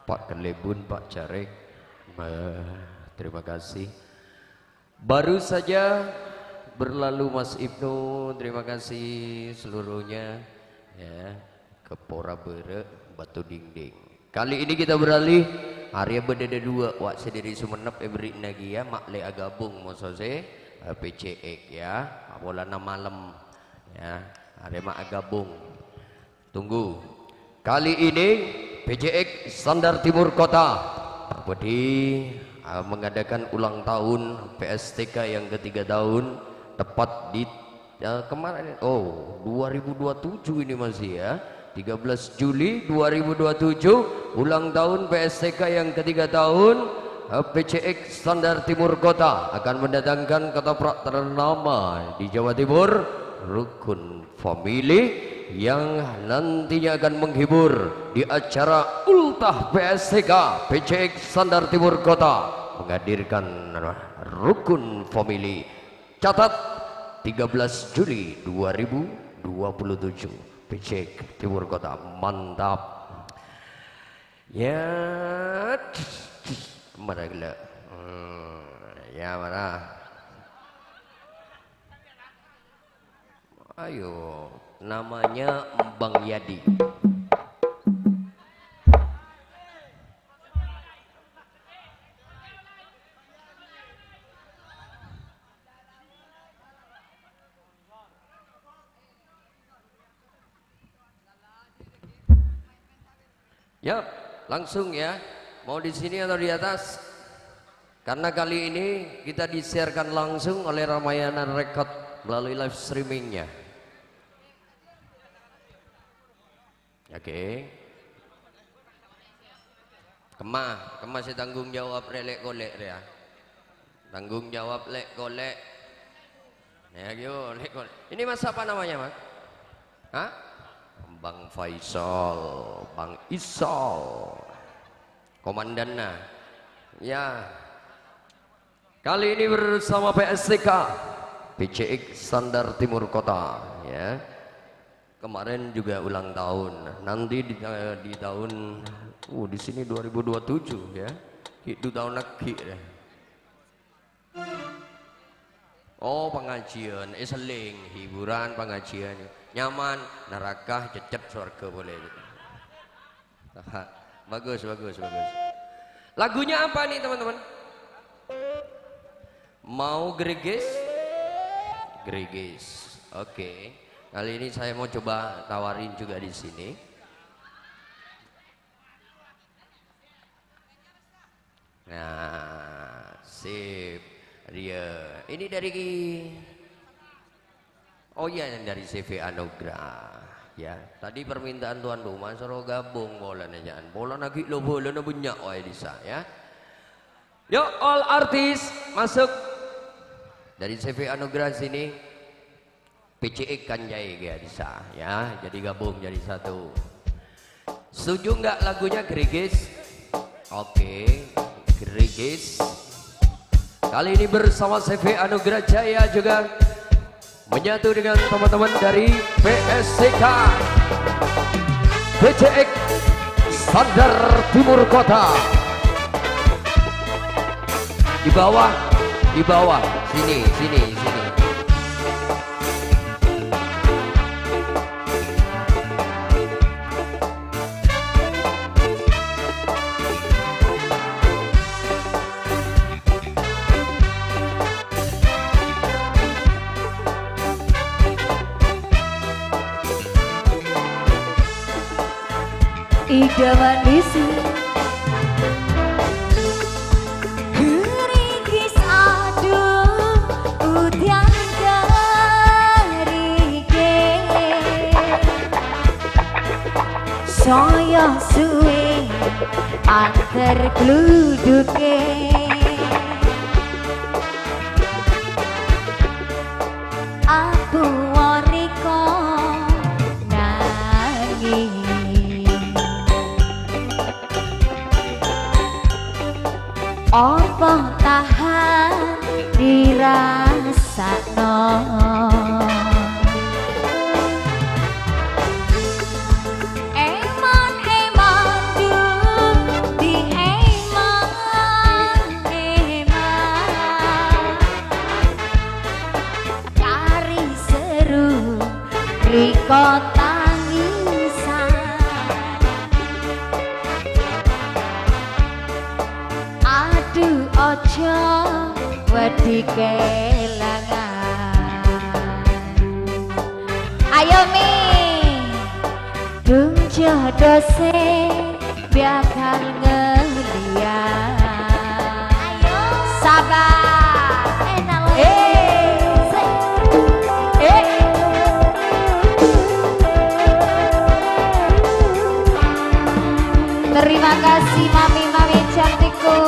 Pak Kelebun, Pak Carek, terima kasih. Baru saja berlalu Mas Ibnu, terima kasih seluruhnya ya, ke Pora Bere, Batu Dinding. Kali ini kita beralih Arya berdada dua wak sendiri Sumenep beri nagi ya mak le agabung mosose PCX ya bolana malam ya Arya mak agabung. Tunggu. Kali ini PCX Sandar Timur Kota mengadakan ulang tahun PSTK yang ketiga tahun tepat di kemarin 2027 ini masih ya 13 Juli 2027 ulang tahun PSTK yang ketiga tahun PCX Sandar Timur Kota akan mendatangkan ketoprak ternama di Jawa Timur Rukun Family yang nantinya akan menghibur di acara ultah PSTK PCX Sandar Timur Kota menghadirkan Rukun Family. Catat 13 Juli 2027 PCX Timur Kota, mantap ya. Mana gila ya mana ayo namanya Bang Yadi. Ya, langsung ya. Mau di sini atau di atas? Karena kali ini kita disiarkan langsung oleh Ramayana Record melalui live streamingnya. Oke. Kemah saya tanggung jawab lek golek ya. Tanggung jawab lek golek. Ya, yo lek golek. Ini Mas apa namanya, Mas? Hah? Bang Faisal, Bang Isal, komandannya. Ya, kali ini bersama PSTK PCX Sandar Timur Kota. Ya, kemarin juga ulang tahun. Nanti di tahun, di sini 2027 ya. Itu tahun lagi deh. Oh pengajian, seling hiburan pengajian. Nyaman, neraka, cecet, surga boleh. Bagus. Lagunya apa nih teman-teman? Mau greges? Greges. Oke. Kali ini saya mau coba tawarin juga di sini. Nah, sip. Dia. Ini dari yang dari CV Anugrah ya. Tadi permintaan tuan rumah suruh gabung bola jangan bola lagi lo bola na banyak wae disa ya. Yo all artis masuk dari CV Anugrah sini. PCX Kanjai ya disa ya. Jadi gabung jadi satu. Setuju nggak lagunya Greges? Oke, Greges. Kali ini bersama CV Anugrah Jaya juga menyatu dengan teman-teman dari PSTK PCX Sandar Timur Kota. Di bawah sini. Idaman disu Gerigis aduh Udian garige Saya suwe Antar geluduke Aku wariko nangis apa tahan dirasakno eman duh di kelangan. Ayo mi dung jodoh se biarkan ngeliat. Ayo sabar enak loh. Terima kasih mami-mami cantikku.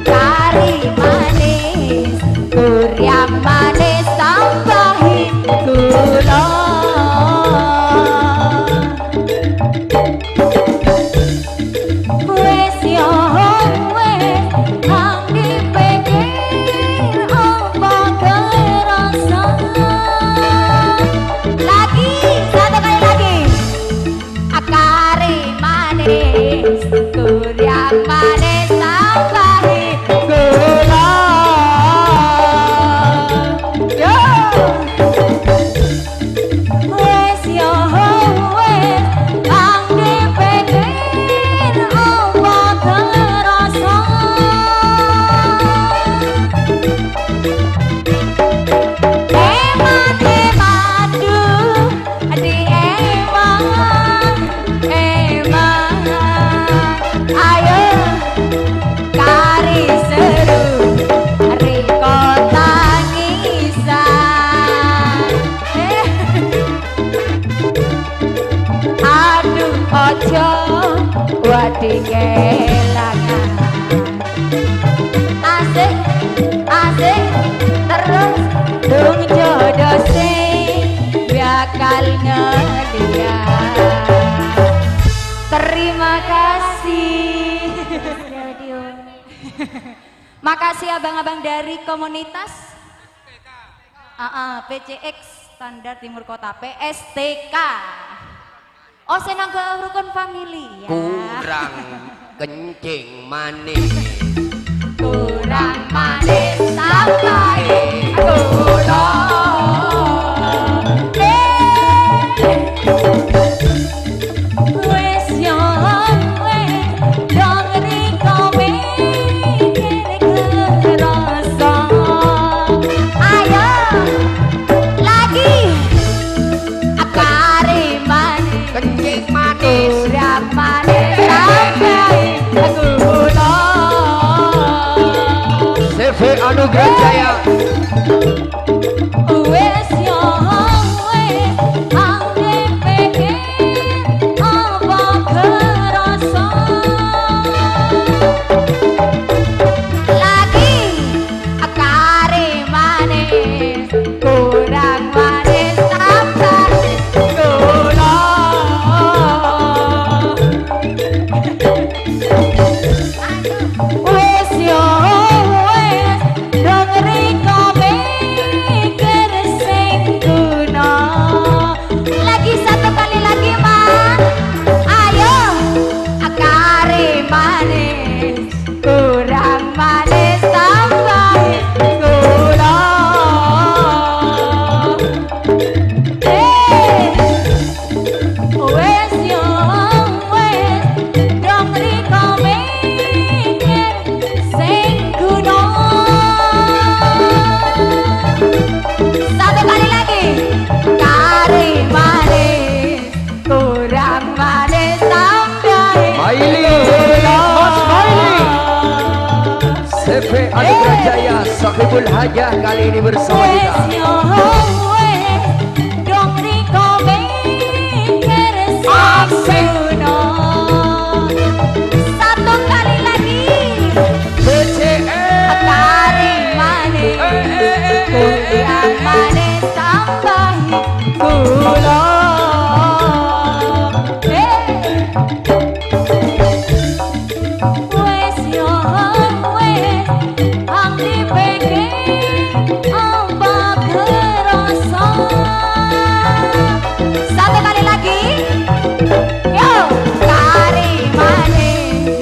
Kari manis Durian manis tambahin gula Wes yo wes Hang dipikir apa kerasa Lagi, satu kali lagi Kari manis Durian manis tambahin gula Yo Wes yo wes Hang dipikir apa kerasa Eman eman duh di eman ayo kari seru riko tangisan aduh ojo wadi kelangan asik asik terus dung jodoh sing bakal ngeliat terima kasih makasih abang-abang dari komunitas PCX Standar Timur Kota PSTK oh senang ke rukun family ya Kurang kencing manis kurang manis sampai gula wes yo wes dong riko mikir kerasa ayo lagi kari manis kencing manis kurang manis sampai gula CV Anugerah Jaya wes yo wes hang dipikir apa kerasa lagi kari manis kurang manis tambah gula wes yo wes dong riko mikir sing guna lagi satu kali lagi man ayo kari manis kurang manis tambahin gula wes yo wes dong riko mikir sing guna satu kali lagi kari manis kurang manis tambahin Maili Mas Maili CV Anugerah Jaya Sahibul Hajah kali ini bersama wes kita yo wes dong riko mikir sing guna satu kali lagi PCX kari manis kurang manis tambahin gula wes yo wes hang dipikir apa kerasa satu kali lagi yo kari manis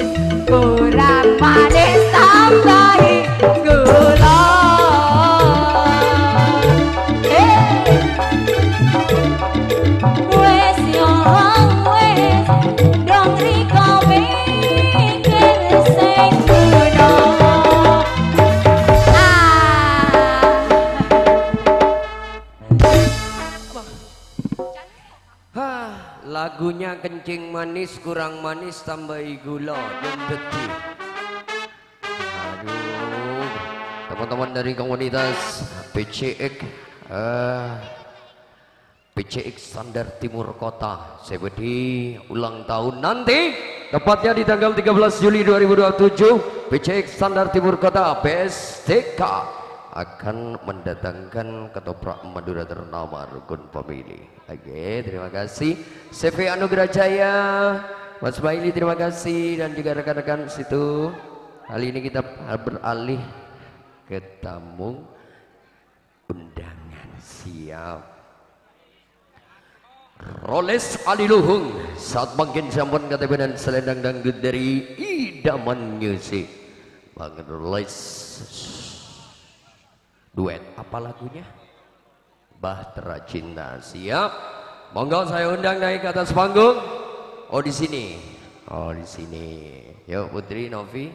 kurang manis tambahin gula wes yo wes dong riko mikir sing guna lagunya kencing manis kurang manis tambahi gula dan beti. Aduh, teman-teman dari komunitas PCX PCX Standar Timur Kota, seperti ulang tahun nanti Tepatnya di tanggal 13 Juli 2027, PCX Standar Timur Kota PSTK akan mendatangkan ketoprak Madura ternama Rukun Family. Oke, terima kasih. CV Anugerah Jaya, Mas Baili terima kasih, dan juga rekan-rekan situ. Kali ini kita beralih ke tamu undangan. Siap. Roles Ali Luhung saat makin sampun KTP dan selendang dangdut dari Idaman Music. Bang Roles duet apa lagunya? Bahtera Cinta. Siap. Monggo saya undang naik ke atas panggung. Oh di sini. Oh di sini. Yuk Putri Novi.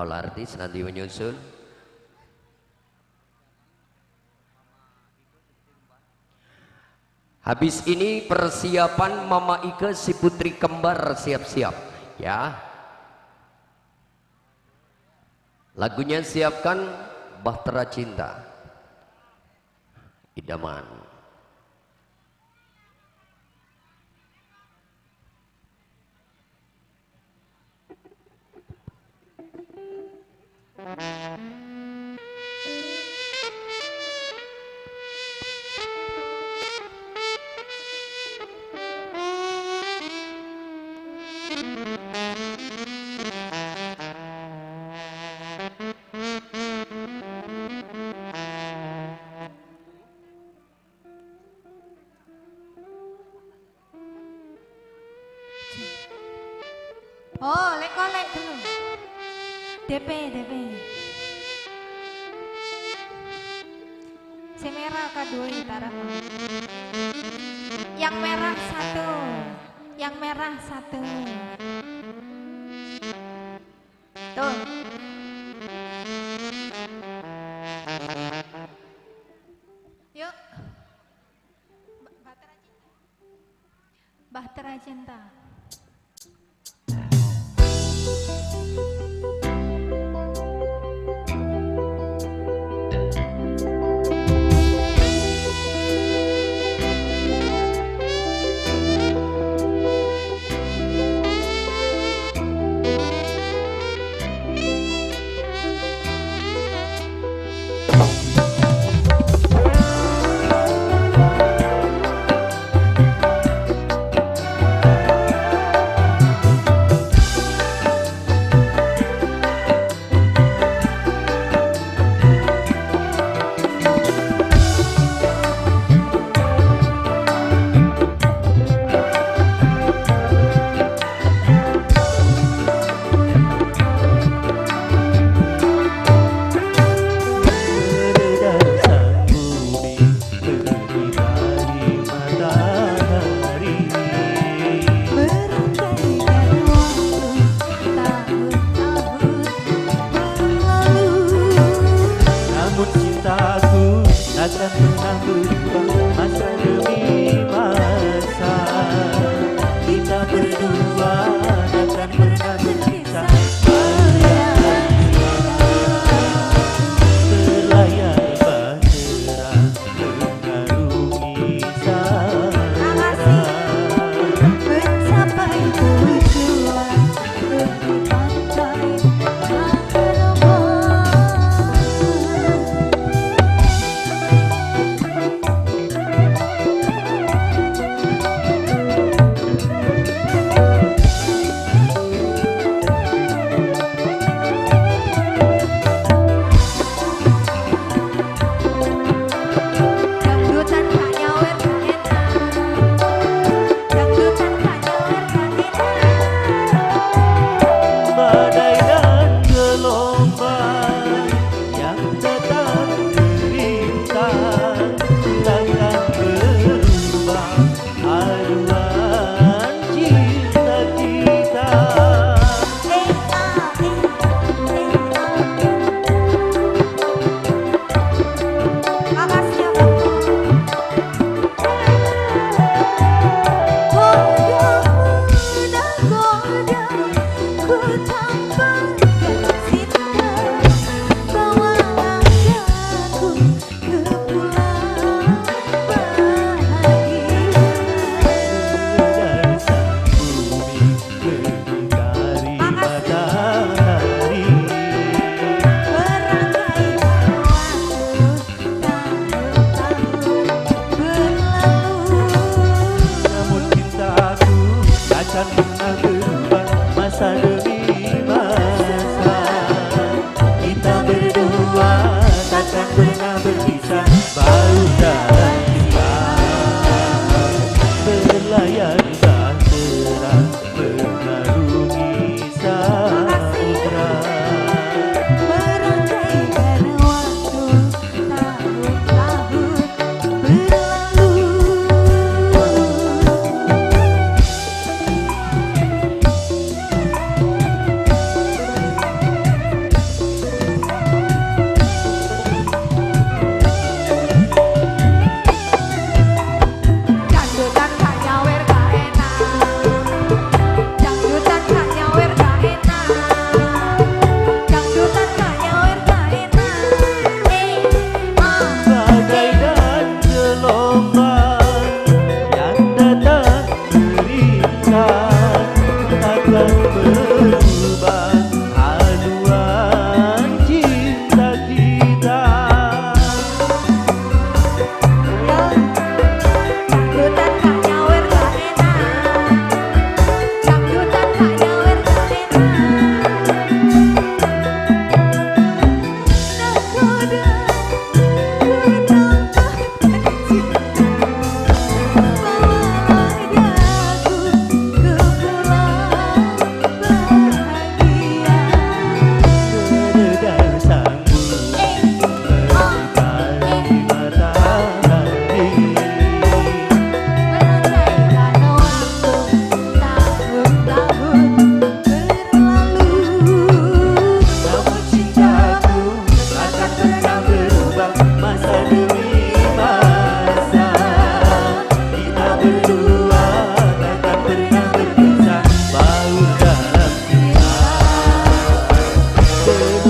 All artis nanti menyusul. Habis ini persiapan Mama Ike si putri kembar siap-siap ya. Lagunya siapkan Bahtera Cinta. Idaman. Oh, lek dulu. DP. Si merah kedua utara. Yang merah satu. Yang merah satu. Tuh. Yuk. Bahtera Cinta.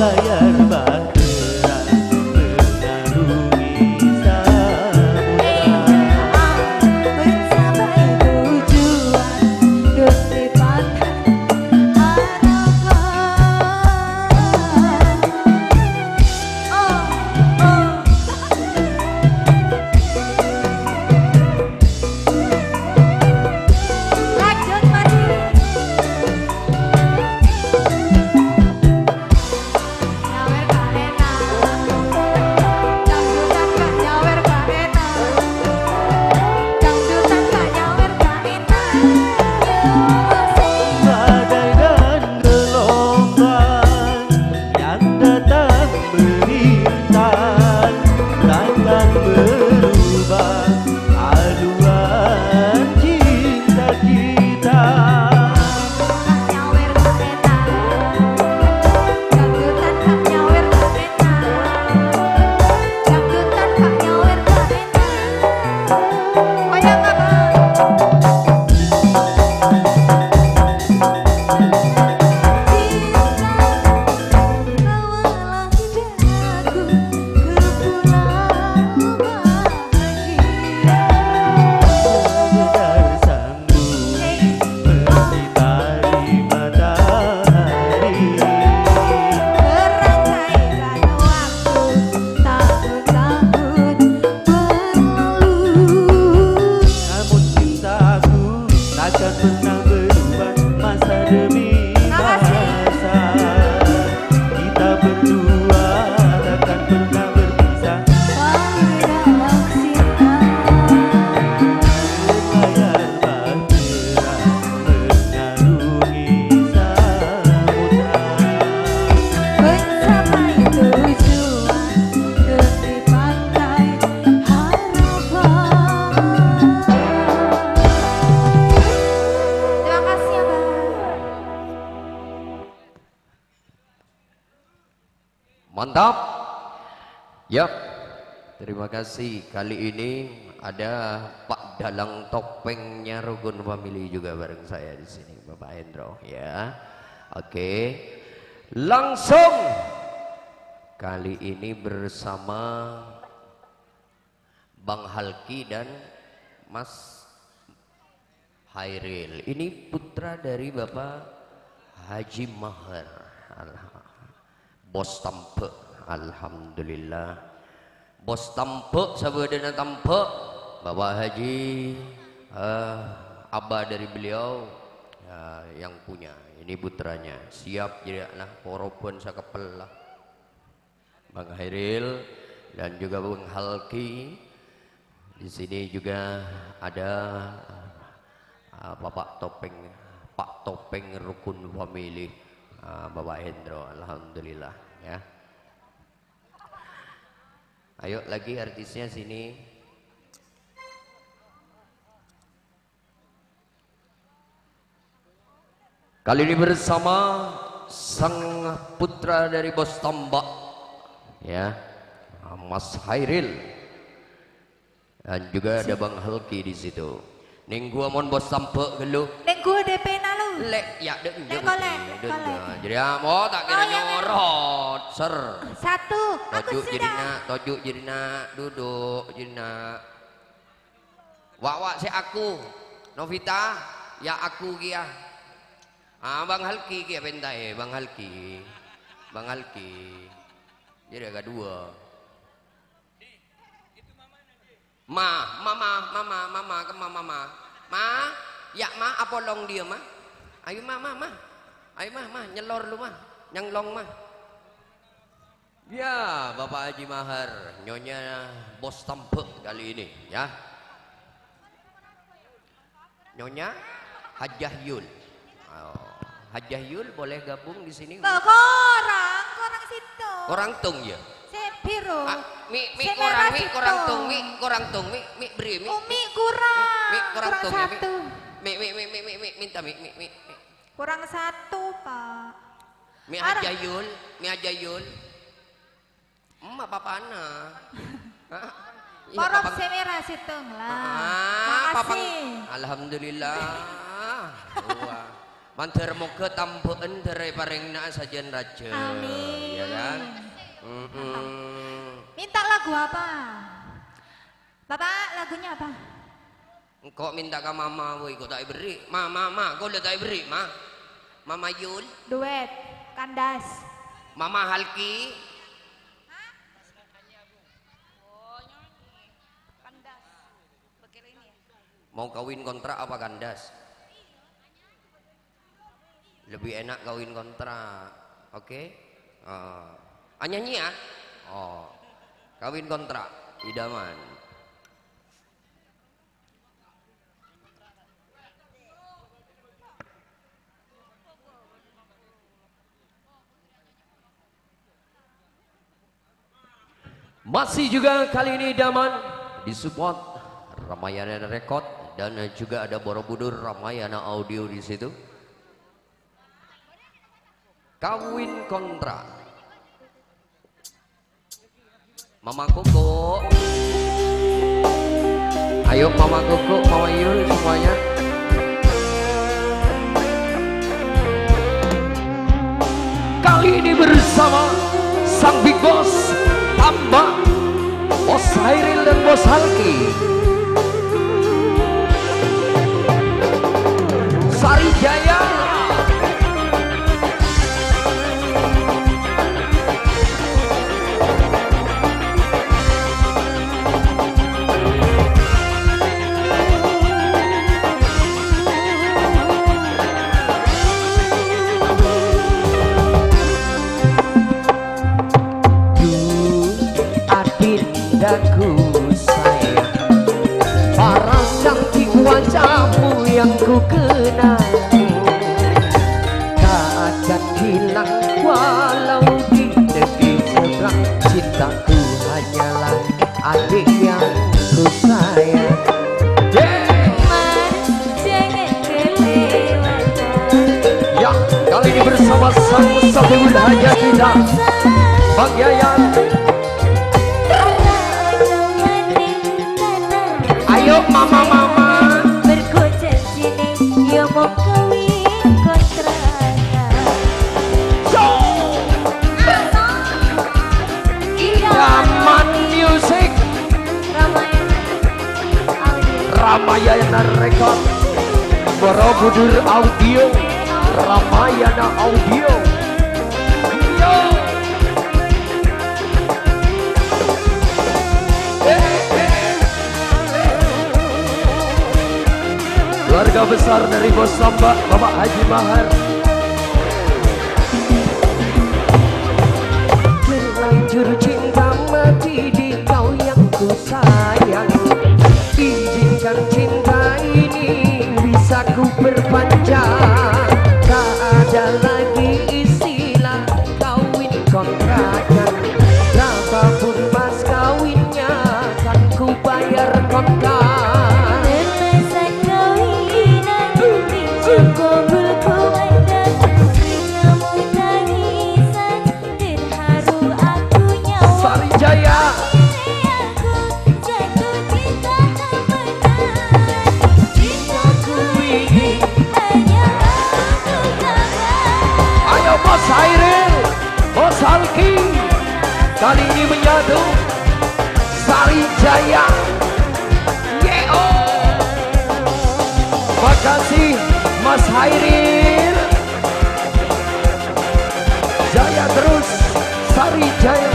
layar bahtera mengarungi samudra. Mencapai tujuan Gusti Pantai harapan. Lanjut mari. Nyawer karena dangdutan gak nyawer karena dangdutan gak nyawer karena Badai dan gelombang yang datang merintang takkan merubah haluan cinta kita. nyawer karena dangdutan gak nyawer karena dangdutan gak nyawer karena goyang abang. Bawalah daku ke pulau bahagia. Sekedar sambung menyinari matahari. Merangkaikan waktu tahun-tahun berlalu. Namun cintaku takkan pernah berubah masa demi masa. Kita berdua takkan pernah berpisah. Dalam sinar Layar bahtera mengarungi samudra. mencapai tujuan Gusti Pantai harapan. Terima kasih ya Bang. Mantap. Yap. Terima kasih. Kali ini ada Pak Dalang Topengnya Rukun Family juga bareng saya di sini, Bapak Hendro ya. Oke. Langsung kali ini bersama Bang Halki dan Mas Hairil. Ini putra dari Bapak Haji Maher. Bos Tampe, alhamdulillah. Bos Tampe, sabadana Tampe, Bapak Haji, abah dari beliau yang punya. Ini putranya, siap jadi anak korban sakepel lah. Bang Hairil dan juga Bang Halki. Di sini juga ada Bapak Topeng, Pak Topeng Rukun Family, Bapak Hendro, alhamdulillah ya. Ayo lagi artisnya sini. Kali ini bersama sang putra dari Bos Tambak ya, Mas Hairil. Dan juga ada Bang Halki di situ. Ning gua mon Bos Tambak gelu. Nek gue DP na lu. Lek ya dek kolek. jadi mau tak kira Oh, iya, nyorot ser. Satu. Aku Tojuk sudah. jirina, tojuk jirina, duduk jirina. Wak si aku, Novita, ya aku kia. Bang Halki kia pentai, Bang Halki, Bang Halki. Jadi agak dua. Mama, ya ma, apa long dia ma? Ayo ma, ayo ma, nyelor lu ma, nyanglong ma. Ya, Bapak Haji Mahar, Nyonya Bos Tampe kali ini, ya. Nyonya Hajah Yul. Oh, Hajah Yul boleh gabung di sini? Korang situ. Orang tung ya. Biru. Mi Semerah korang situ. korang tung, mi beri mi. Umi kurang. Mi korang tung ya mi. Satu. Minta mi. Kurang satu, Pak. Mi Hajah Yul, mi Hajah Yul. Apa pana? Korong semerah situ lah. Papang. Makasih. Alhamdulillah. Wah. Mantar moga tambahan dari paringna sajian raja. Amin. Ya kan? Minta lagu apa? Bapak lagunya apa? Kok minta ke mama, woi, kok tak beri? Ma, kau udah tak beri, ma? Mama Yul, Duet, kandas. Mama Halki, mau kawin kontrak apa kandas? Lebih enak kawin kontrak, oke? Nyanyi ya? Oh, kawin kontrak, idaman. Masih juga kali ini idaman disupport Ramayana Record dan juga ada Borobudur Ramayana Audio di situ. Kawin kontrak. Mama Koko. Ayo Mama Koko, Mama Yul semuanya. Kali ini bersama sang Big Boss Tamba, Bos Hairil dan Bos Halki. Sari Jaya. Adindaku sayang, paras cantik wajahmu yang ku kenal, tak akan hilang walau di negeri seberang. Cintaku hanyalah adik yang ku sayang. Ya, kali ini bersama sang Safirul Haja kita, Bang Yayan. Ayo mama berkocak sini, ya mau kawin kontrakan. Idaman Music Ramayana Record, Borobudur Audio, Ramayana Audio. Yo. Keluarga besar dari Bos Samba, Bapak Haji Mahar. Terlanjur cinta mati di kau yang ku sayang. Izinkan cinta ini bisa ku perpanjang. Tak ada lagi istilah kawin kontrakan. Berapapun mas kawinnya kan ku bayar kontrakan. Bos Hairil, Bos Halki, kali ini menyatu Sari Jaya. Yeo. Makasih Mas Hairil. Jaya terus, Sari Jaya.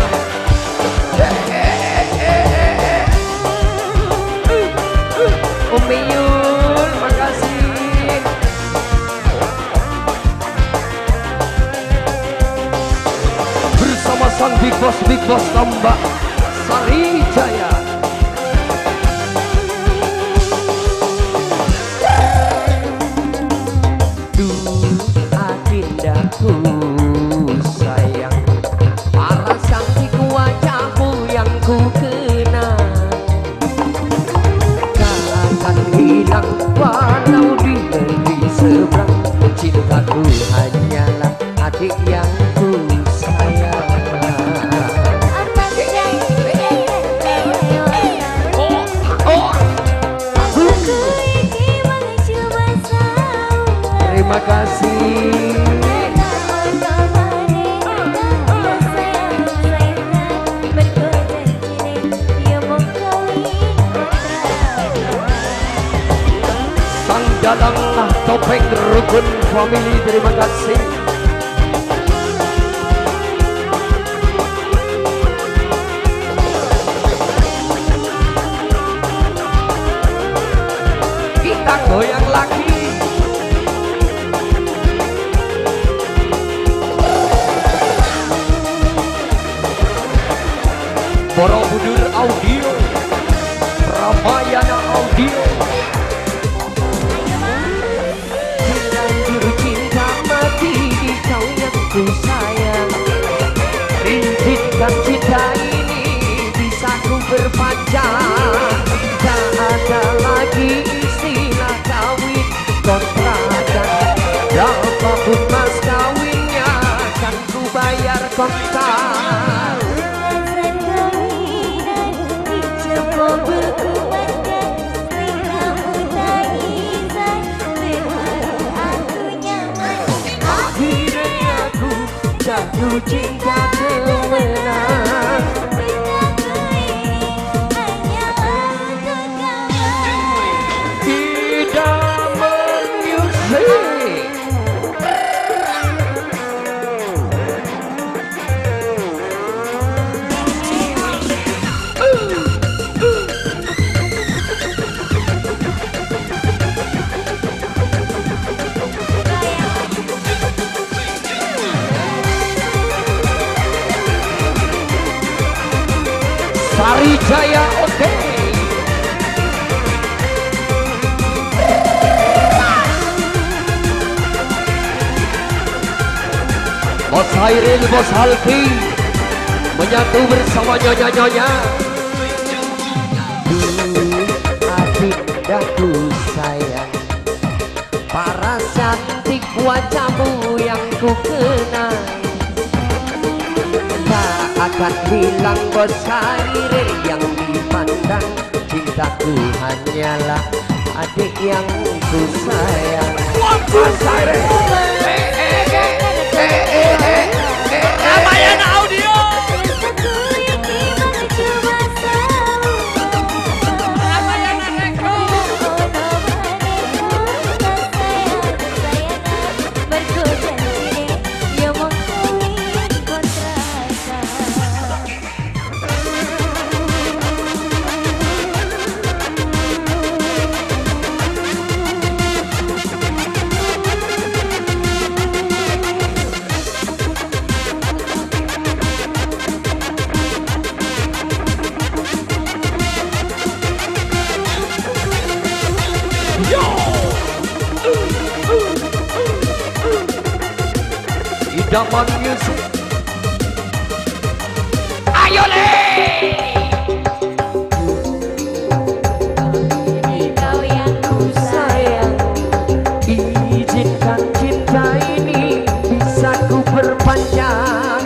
Umi Yul, makasih. Bersama sang Big Boss Tamba, Sari Jaya. Adindaku sayang, paras cantik wajahmu yang ku kenal, tak akan hilang walau di negeri seberang. Cintaku hanyalah adik yang ku sayang. terima kasih. Sang dalang topeng rukun family, terima kasih. Kita goyang lagi. Borobudur Audio, Ramayana Audio. Terlanjur cinta mati di kau yang ku sayang. Rintikkan cinta ini bisa ku berpanjang. Tak ada lagi istilah kawin kontrakan. Berapapun mas kawinnya akan ku bayar kontak. Akhirnya aku jatuh cinta temenan. Tidak menyusik. Sarijaya oke. Bos Hairil, Bos Halki menyatu bersama nyonya-nyonya. Adik daku sayang, paras cantik wajahmu yang ku kenal. Tak akan hilang Bos Hairil yang dipandang. Cintaku hanyalah adik yang ku sayang. Bos Hairil, Ramayana Audio. Ramayana Record. Idaman Music. Ayo le. Kau yang ku sayang, izinkan cinta ini bisa ku perpanjang.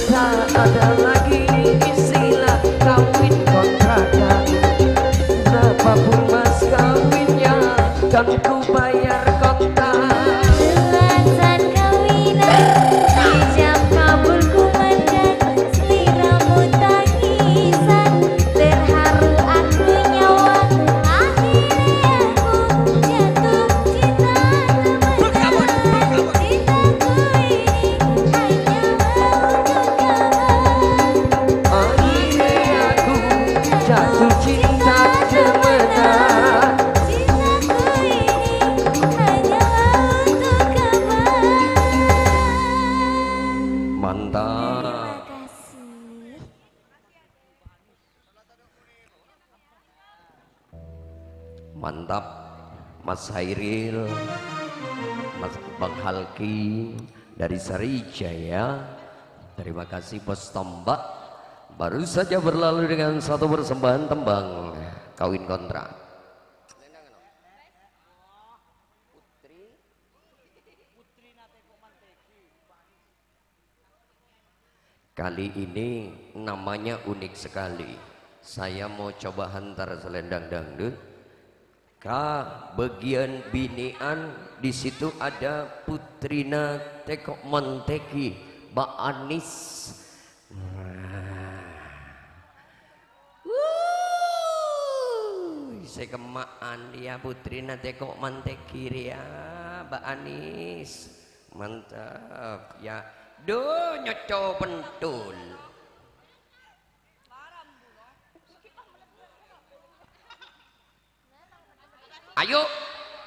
Tak ada lagi istilah kawin kontrakan. Berapapun mas kawinnya kan ku bayar kontak. Jatuh cinta temenan. Mantap. Mantap Mas Hairil, Mas Bang Halki dari Sarijaya. Terima kasih Bos Tombak. Baru saja berlalu dengan satu persembahan tembang kawin kontrak. Kali ini namanya unik sekali. Saya mau coba hantar selendang dangdut bagian binian di situ ada putrina Teko Monteki Mbak Anis. Saya kemaan dia putrina Teko Monteki ya Mbak Anis, mantap ya. Duh nyoco pentul. Ayo,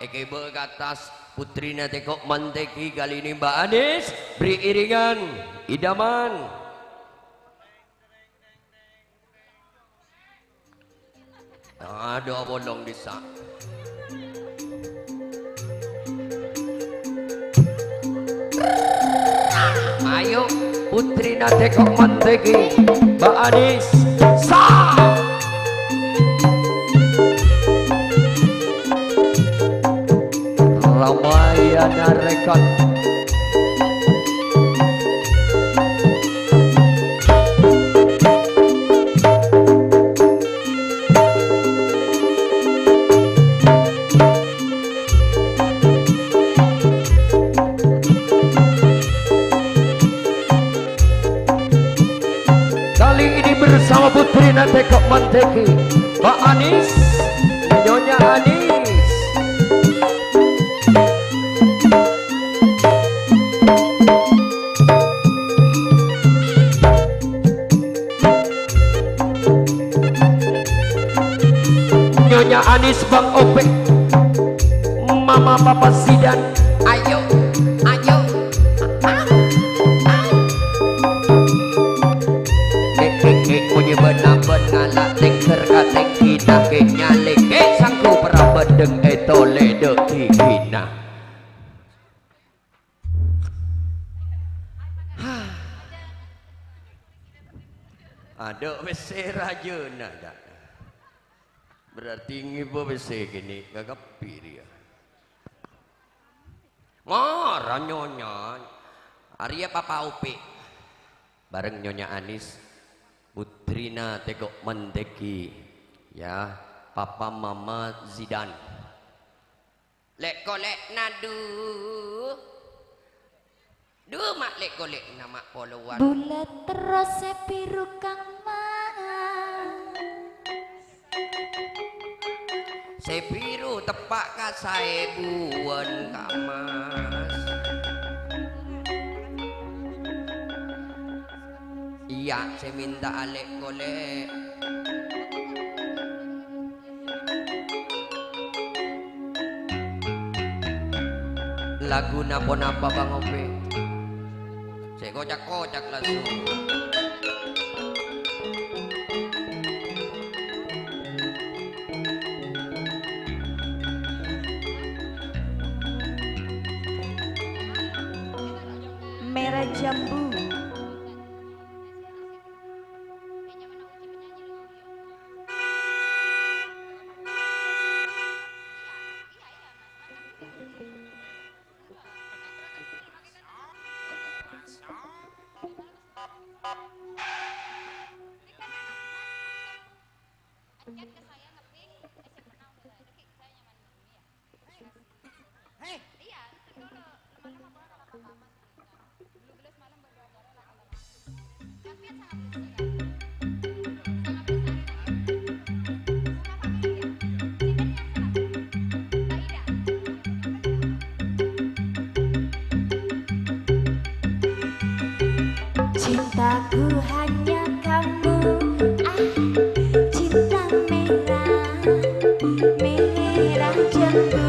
eke berkatas putrina Teko Monteki kali ini Mbak Anis beri iringan idaman. Ada bolong desa. Ayo, putrina Teko Monteki Mbak Anis sah. Ramayana Record. Kali ini bersama putrina Teko Monteki Mbak Anis, Nyonya Anis. Nyonya Anis, Bang Opek, Mama Papa Sidan. Ayo, ayo. Punya benar-benar ngalak tengker kateng kita kenyalik. Sangku perabedeng etole de kikina. Ada wese rajana dah. Berarti ngibo wese gini gagap piri ya. Marah nyonya. Arya Papa Upi bareng Nyonya Anis, putrina Teko Monteki ya, Papa Mama Zidan. Lek kolek nadu. Duh mak lek kolek nama poluan. Bulat terus biru kang Sepiru tepak kasae buan kamas. Iya, saya minta alek golek. Lagu napa-napa Bang Ope. Saya kocak-kocak langsung. merah jambu. Cintaku hanya kamu, cinta merah, merah jambu.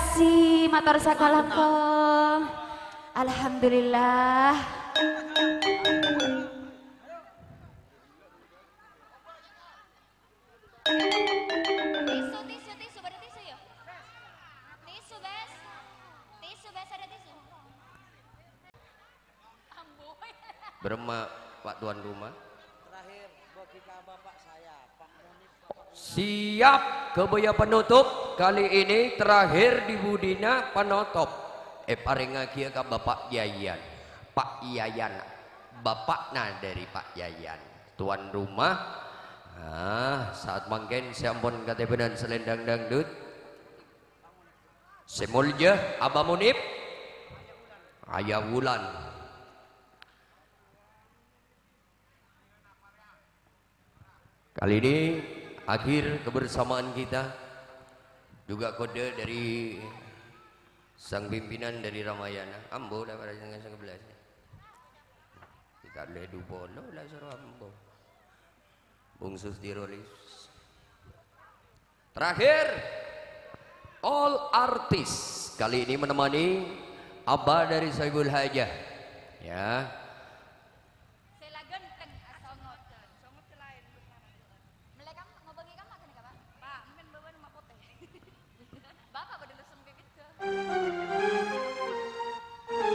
kasih matur sakalangkung. Alhamdulillah. Tisu, ada tisu ya? Tisu, Bes. Tisu, Bes, ada tisu. Amboy. Berema Pak Tuan Rumah. Terakhir bagi bapak saya, Pak Munif. Siap kebaya penutup kali ini terakhir di Budina penutup. Paringa kia ka Bapak Yayan, Pak Yayan, bapakna dari Pak Yayan, tuan rumah. Saat mangken siampun KTP dan selendang dangdut. Semulja Abah Munib, Ayah Wulan. Kali ini akhir kebersamaan kita, juga kode dari sang pimpinan dari Ramayana. Ambo dah pada dengan sang kebelas. Kita ledu bono lah suruh ambo. Bungsus dirolis. Terakhir, all artist kali ini menemani Abah dari Saibul Hajah. Ya.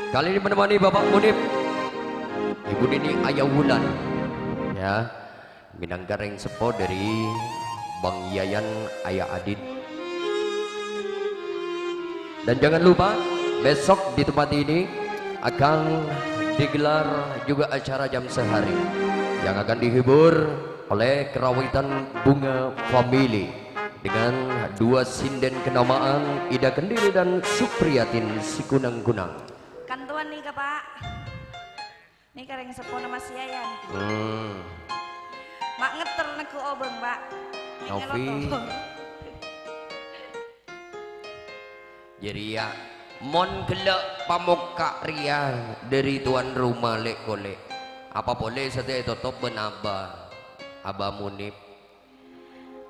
Kali ini menemani Bapak Munib, Ibu Nini Ayah Wulan, ya, Minang Gareng Sepo dari Bang Yayan Ayah Adit. Dan jangan lupa besok di tempat ini akan digelar juga acara jam sehari yang akan dihibur oleh kerawitan Bunga Family dengan dua sinden kenamaan Ida Kendiri dan Supriyatin Sikunang-kunang. Kantuan nih Pak. Nih kareng sepona Mas Yayan. Mak ngeter neku obeng Pak. Novi. Jadi ya, mon gelak pamuka ria dari tuan rumah lek golek. Apa boleh setiap tutup benaba, Abah Munib.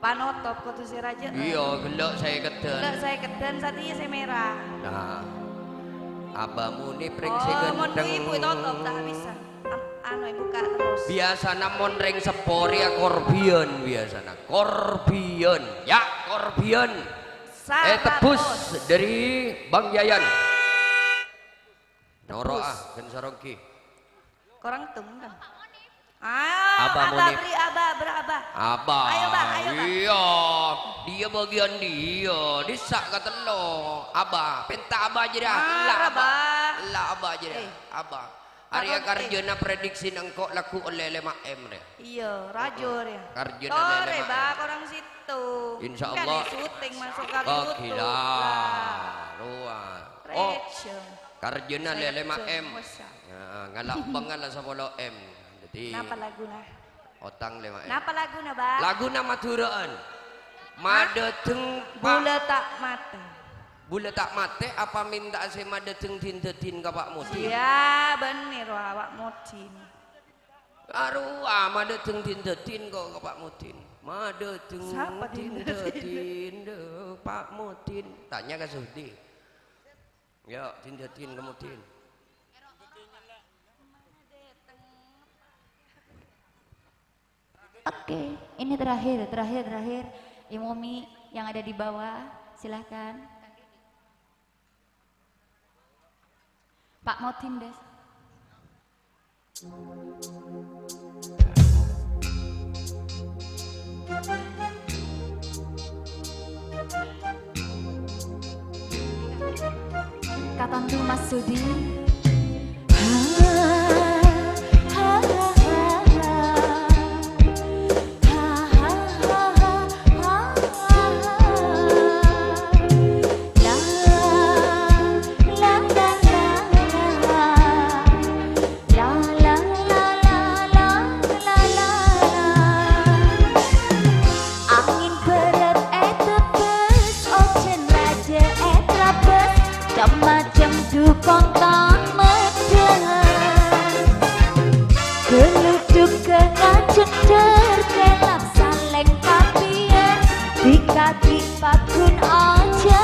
Panotop kau tuh si raja. Iya, gelak saya keten. Gelak saya keden saat ini saya merah. Nah, Abah Munib ring Oh, mon segenteng. ibu tutup tak bisa. Anu buka terus. Biasa namon ring sepori ya korbion biasa na korbion ya korbion. Tebus dari Bang Yayan. Noroah kan saroki. Korang tunggu. Abah Abah Munib. beri Abah berabah. Abah. Ayo, Bang, ayo, Bang. Iya, dia bagian dia. Disak kata lo. Abah, penta Abah aja dah. Lah Abah. Lah Abah aja dah. Abah. Arya Karjana prediksi nangkok laku oleh 5M deh. Iya, rajo ya. Karjana Tore lele Bang, orang situ. Insya Kan Allah. syuting masuk ke Oh YouTube. gila. Luar. Oh, Reaction. Karjana lele 5M. Masa. Ya, ngalak banget lah 10M. Jadi Napa lagu lah? otang 5M. Napa lagu na Bang? Lagu nama turaan. Madeteng Bula tak mata. Bula tak mate apa minta saya madeteng tintetin ke Pak Mutin? Ya bener wah Pak Mutin. Arwah madeteng tintetin kok ke Pak Mutin. Madeteng Siapa tintetin Pak Mutin. Tanya ke Sudi. Ya tintetin ke Mutin. Oke, ini terakhir. Imomi yang ada di bawah, silahkan. Pak Motin Des. Katantu Mas Sudi. Macam dukung tak medang geluduk ke ngajeng terkelap saleng kapian di kaki pakun aja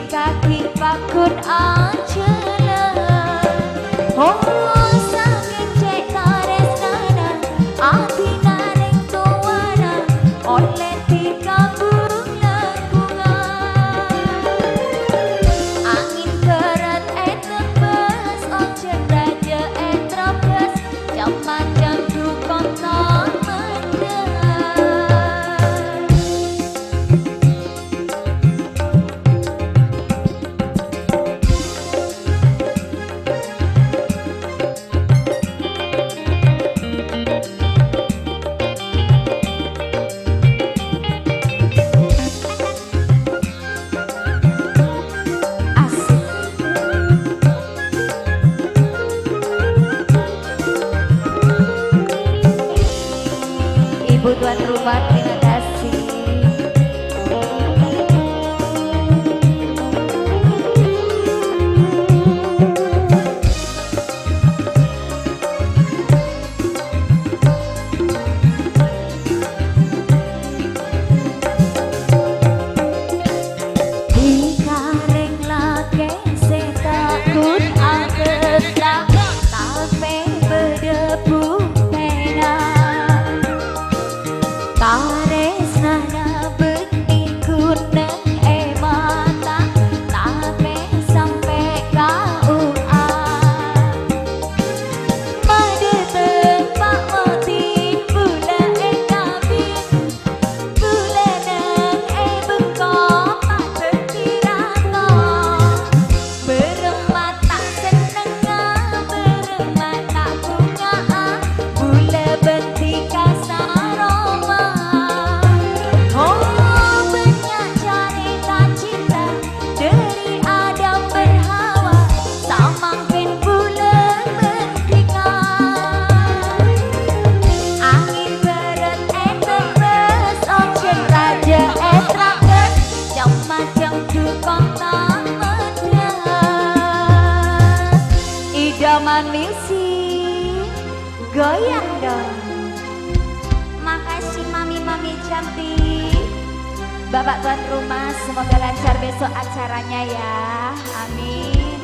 kaki pakun ancela. Oh saking cek karesnana ati nareng tuana oleh tika burung lengkungan. Angin kerat etebes oncen raja etrapes jam macam dukong tak mendengar. Ibu tuan rumah terima kasih. Dikareng lake setakut agetlah tape berdebu pena. Karesnana bening kuneng mata tape sampai KUA. Madeteng Pak Motin bula kabin bula neng bengkok Pak Terkirato. Beremata seneng beremata bunga bula bentika saroma. Oh banyak cerita cinta dari Adam berhawa samangkin bulan bertika. Angin berat etebes ocean raja etrapes jam macam dukong tak mendengar. Idaman misi goyang dong. Makasih mami-mami cantik. Bapak tuan rumah semoga lancar besok acaranya ya. Amin.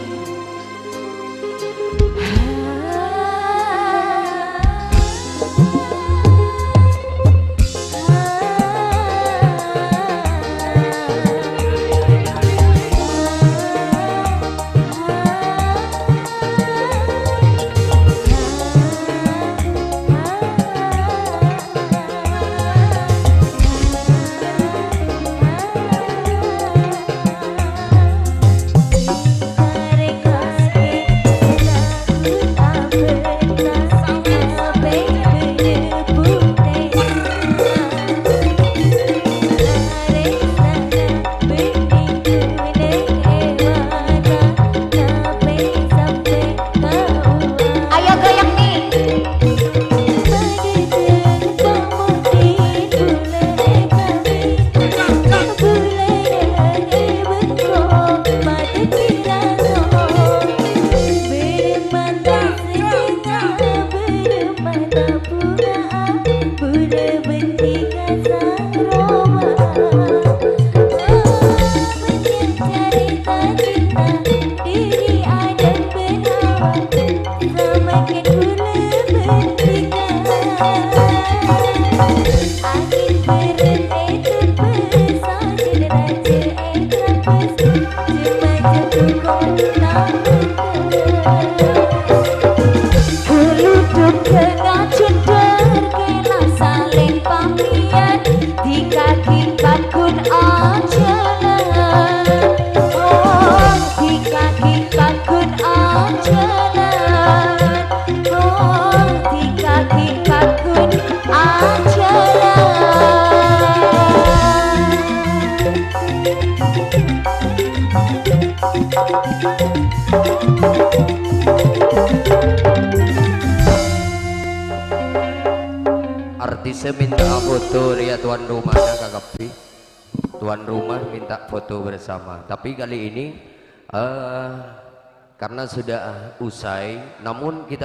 Ayo goyang nih. Geluduk tengah cender kena saling pamian di kaki bakun anjelan. Oh di kaki bakun anjelan. Oh di kaki bakun anjelan. Artisnya minta foto ya tuan rumah Kak. Tuan rumah minta foto bersama. Tapi kali ini karena sudah usai, namun kita